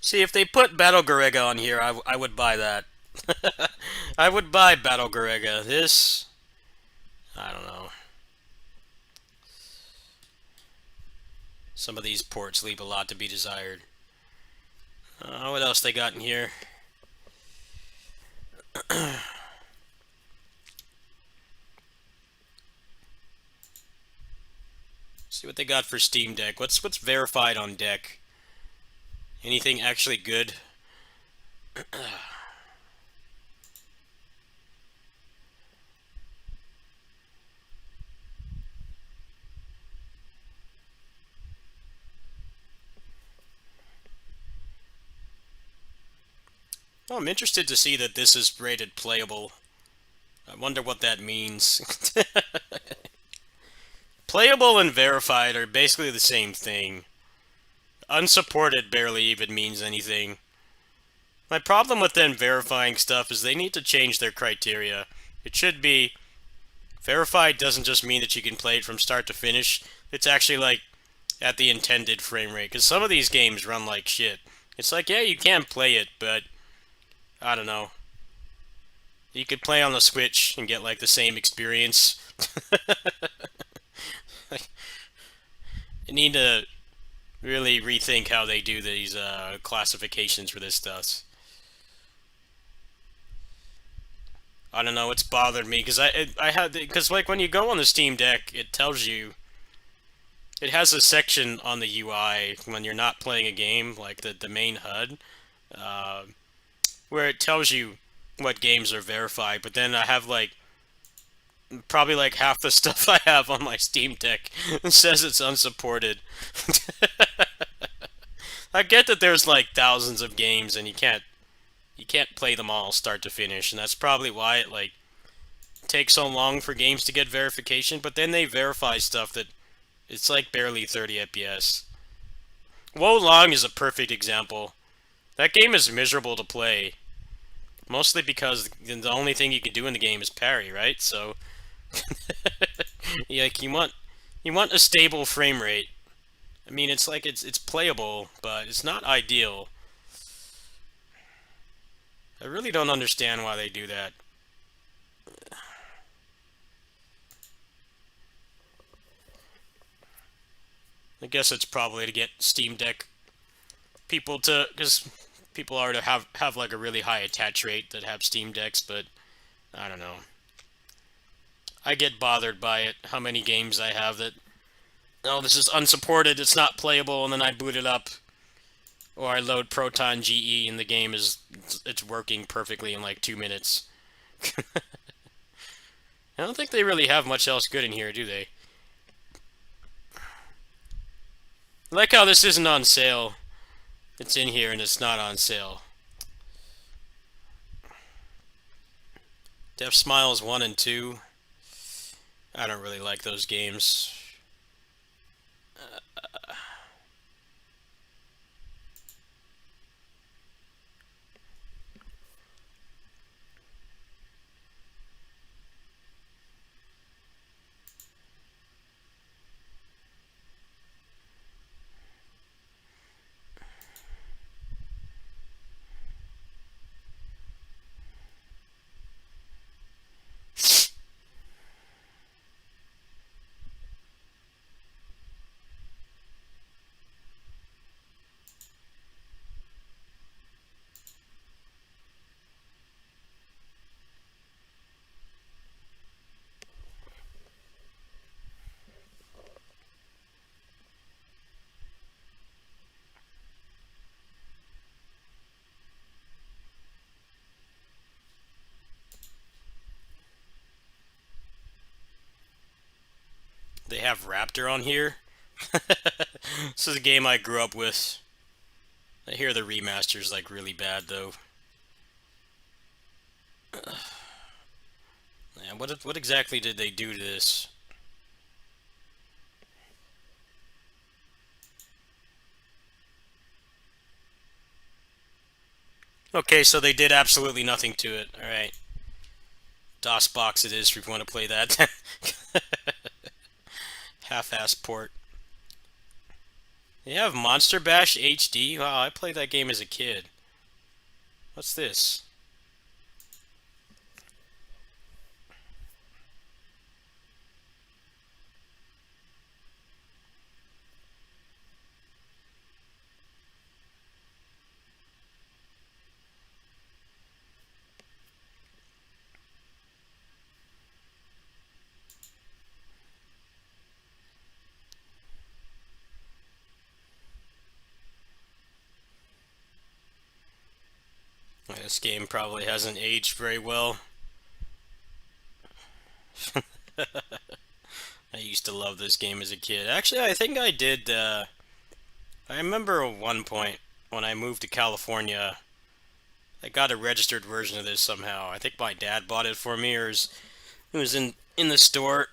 See, if they put Battle Garega on here, I would buy that. I would buy Battle Garega. This, I don't know. Some of these ports leave a lot to be desired. What else they got in here? See what they got for Steam Deck. What's verified on deck? Anything actually good? Oh, I'm interested to see that this is rated playable. I wonder what that means. Playable and verified are basically the same thing. Unsupported barely even means anything. My problem with them verifying stuff is they need to change their criteria. It should be verified doesn't just mean that you can play it from start to finish. It's actually like at the intended frame rate. Because some of these games run like shit. It's like, yeah, you can play it, but I don't know. You could play on the Switch and get like the same experience. I need to really rethink how they do these classifications for this stuff. I don't know, it's bothered me because because like when you go on the Steam Deck, it tells you, it has a section on the UI when you're not playing a game, like the main HUD, where it tells you what games are verified. But then I have like probably like half the stuff I have on my Steam Deck says it's unsupported. I get that there's like thousands of games and you can't play them all start to finish, and that's probably why it like takes so long for games to get verification, but then they verify stuff that it's like barely 30 FPS. Wo Long is a perfect example. That game is miserable to play. Mostly because the only thing you can do in the game is parry, right? So like you want a stable frame rate. I mean, it's like it's playable, but it's not ideal. I really don't understand why they do that. I guess it's probably to get Steam Deck people to, because people are to have like a really high attach rate that have Steam Decks, but I don't know. I get bothered by it, how many games I have that, oh, this is unsupported, it's not playable, and then I boot it up. Or I load Proton GE and the game it's working perfectly in like 2 minutes. I don't think they really have much else good in here, do they? I like how this isn't on sale. It's in here and it's not on sale. Death Smiles 1 and 2. I don't really like those games. They have Raptor on here. This is a game I grew up with. I hear the remaster's like really bad though. Man, what exactly did they do to this? Okay, so they did absolutely nothing to it. Alright. DOSBox it is if you want to play that. Half-ass port. They have Monster Bash HD? Wow, I played that game as a kid. What's this? This game probably hasn't aged very well. I used to love this game as a kid. Actually, I think I did, I remember at one point when I moved to California, I got a registered version of this somehow. I think my dad bought it for me, or it was in the store.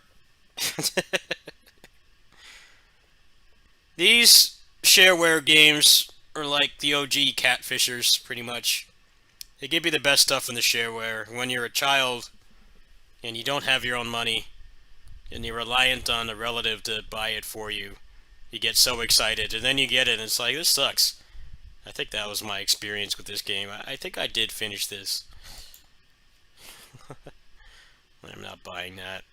These shareware games are like the OG Catfishers, pretty much. They give you the best stuff in the shareware. When you're a child and you don't have your own money and you're reliant on a relative to buy it for you, you get so excited, and then you get it and it's like, this sucks. I think that was my experience with this game. I think I did finish this. I'm not buying that.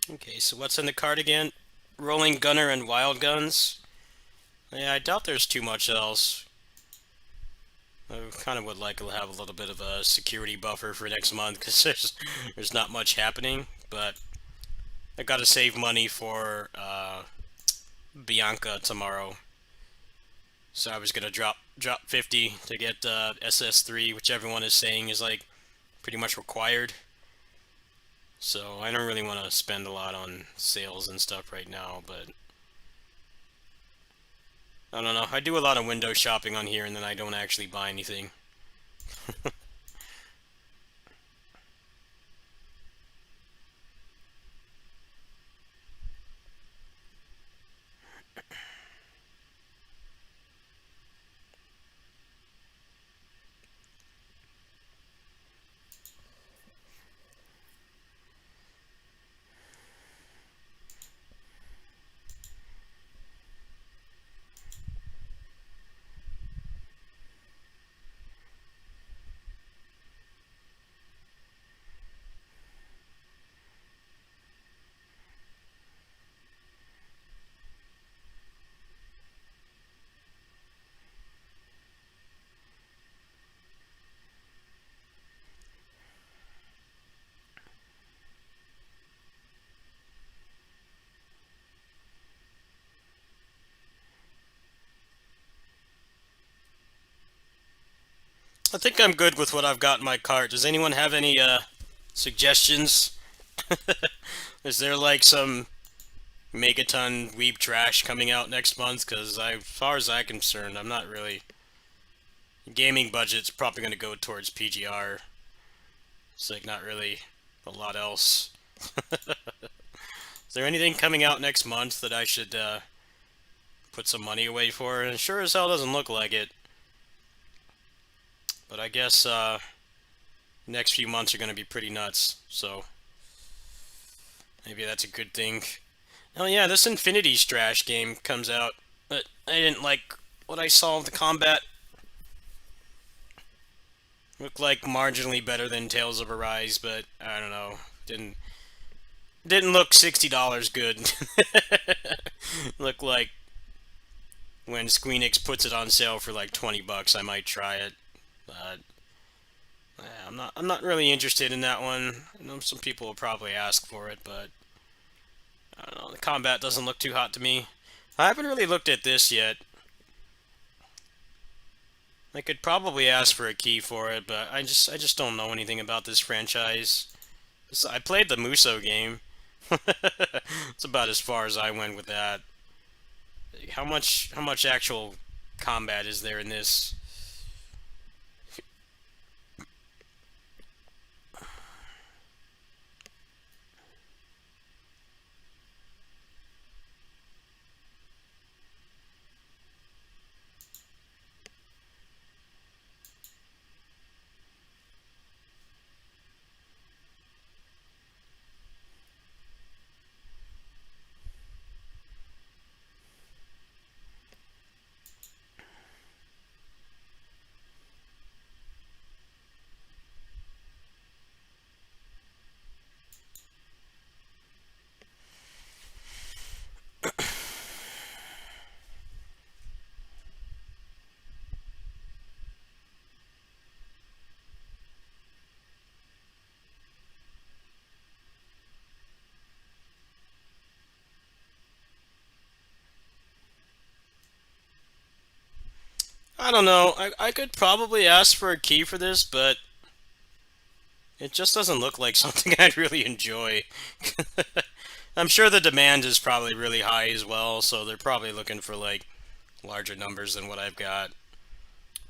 Okay, so what's in the card again? Rolling Gunner and Wild Guns? Yeah, I doubt there's too much else. I kind of would like to have a little bit of a security buffer for next month, because there's not much happening, but I gotta save money for Bianca tomorrow. So I was gonna drop 50 to get SS3, which everyone is saying is like pretty much required. So I don't really want to spend a lot on sales and stuff right now, but I don't know. I do a lot of window shopping on here and then I don't actually buy anything. I think I'm good with what I've got in my cart. Does anyone have any suggestions? Is there like some Megaton Weeb Trash coming out next month? Because as far as I'm concerned, I'm not really... Gaming budget's probably going to go towards PGR. It's like not really a lot else. Is there anything coming out next month that I should put some money away for? And sure as hell doesn't look like it. But I guess next few months are going to be pretty nuts, so maybe that's a good thing. Oh yeah, this Infinity Strash game comes out but I didn't like what I saw of the combat. Looked like marginally better than Tales of Arise, but I don't know. Didn't look $60 good. Looked like when Squeenix puts it on sale for like $20, I might try it. But yeah, I'm not really interested in that one. I know some people will probably ask for it, but I don't know. The combat doesn't look too hot to me. I haven't really looked at this yet. I could probably ask for a key for it, but I just don't know anything about this franchise. I played the Muso game. It's about as far as I went with that. How much actual combat is there in this? I don't know. I could probably ask for a key for this, but it just doesn't look like something I'd really enjoy. I'm sure the demand is probably really high as well, so they're probably looking for like larger numbers than what I've got.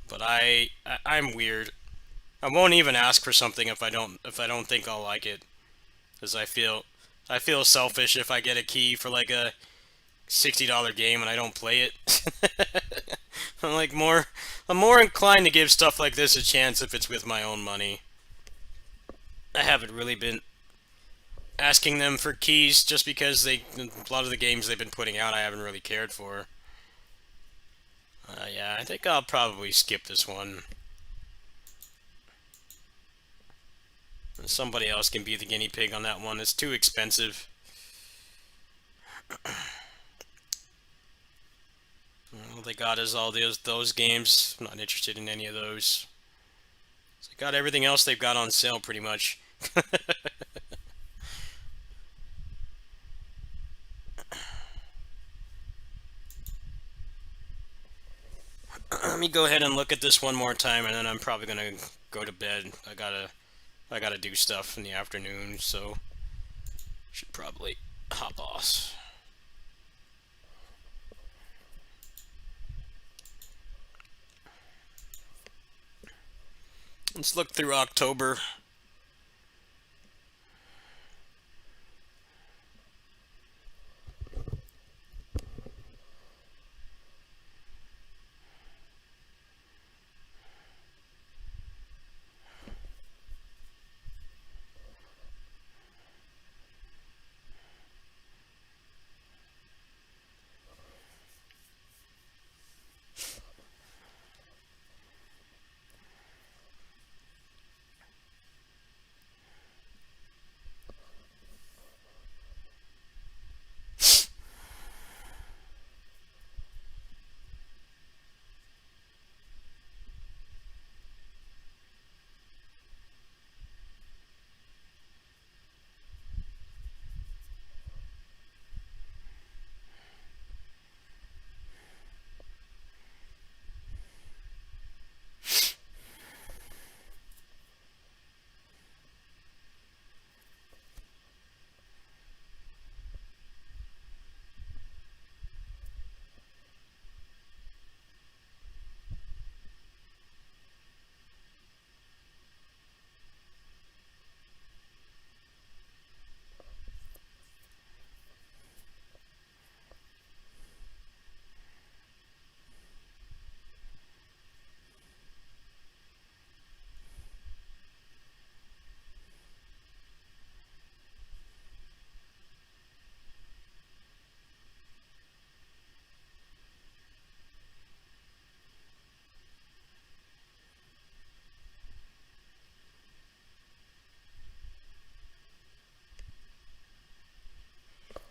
But I'm weird. I won't even ask for something if I don't think I'll like it, because I feel selfish if I get a key for like a $60 game and I don't play it. I'm more inclined to give stuff like this a chance if it's with my own money. I haven't really been asking them for keys just because a lot of the games they've been putting out I haven't really cared for. Yeah, I think I'll probably skip this one. Somebody else can be the guinea pig on that one. It's too expensive. All they got is all those games. I'm not interested in any of those. So they got everything else they've got on sale pretty much. Let me go ahead and look at this one more time, and then I'm probably gonna go to bed. I gotta do stuff in the afternoon, so should probably hop off. Let's look through October.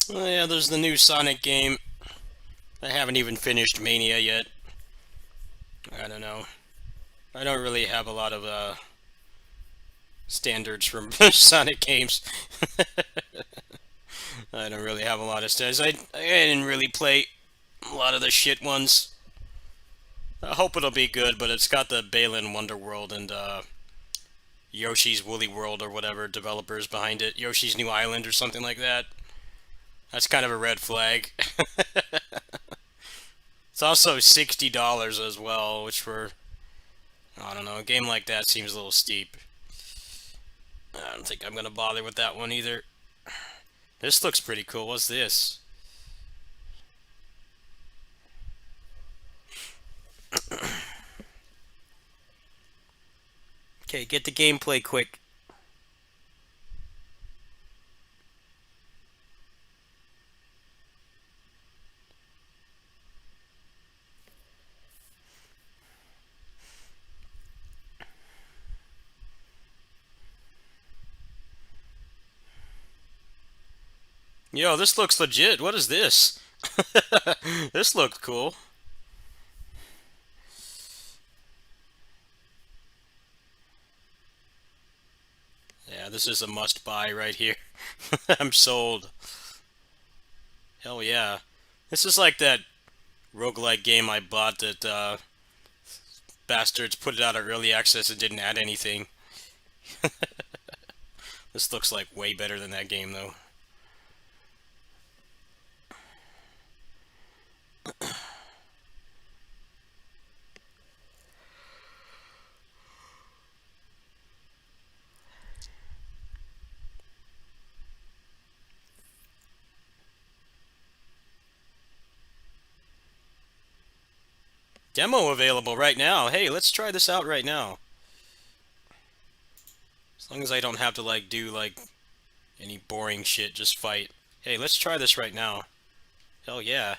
Oh yeah, there's the new Sonic game. I haven't even finished Mania yet. I don't know. I don't really have a lot of standards from Sonic games. I don't really have a lot of standards. I didn't really play a lot of the shit ones. I hope it'll be good, but it's got the Balan Wonderworld and Yoshi's Woolly World or whatever developers behind it. Yoshi's New Island or something like that. That's kind of a red flag. It's also $60 as well, which for, I don't know, a game like that seems a little steep. I don't think I'm going to bother with that one either. This looks pretty cool. What's this? Okay, get the gameplay quick. Yo, this looks legit. What is this? This looked cool. Yeah, this is a must-buy right here. I'm sold. Hell yeah. This is like that roguelike game I bought that bastards put it out of early access and didn't add anything. This looks like way better than that game, though. Demo available right now. Hey, let's try this out right now. As long as I don't have to, like, do, like, any boring shit, just fight. Hey, let's try this right now. Hell yeah.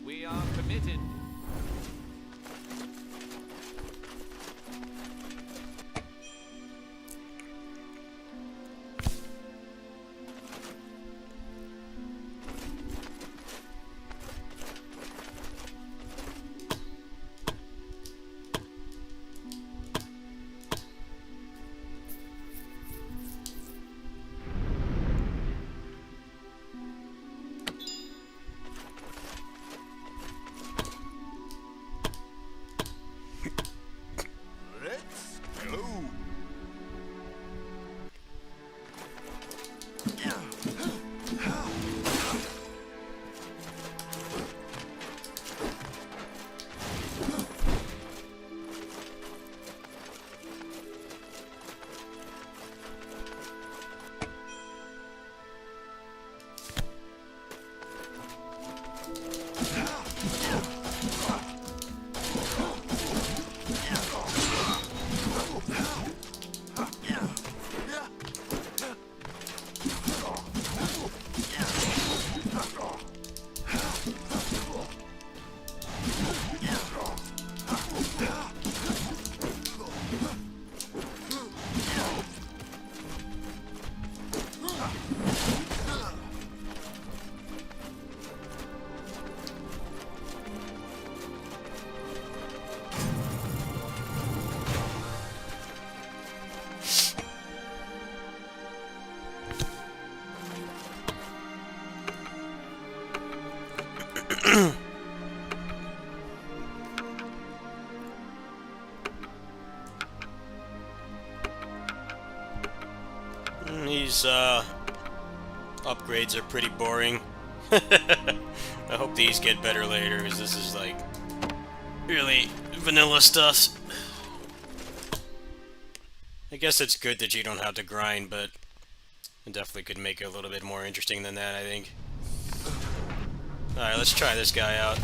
We are committed. Let's go. These upgrades are pretty boring. I hope these get better later, because this is like really vanilla stuff. I guess it's good that you don't have to grind, but it definitely could make it a little bit more interesting than that, I think. Alright, let's try this guy out.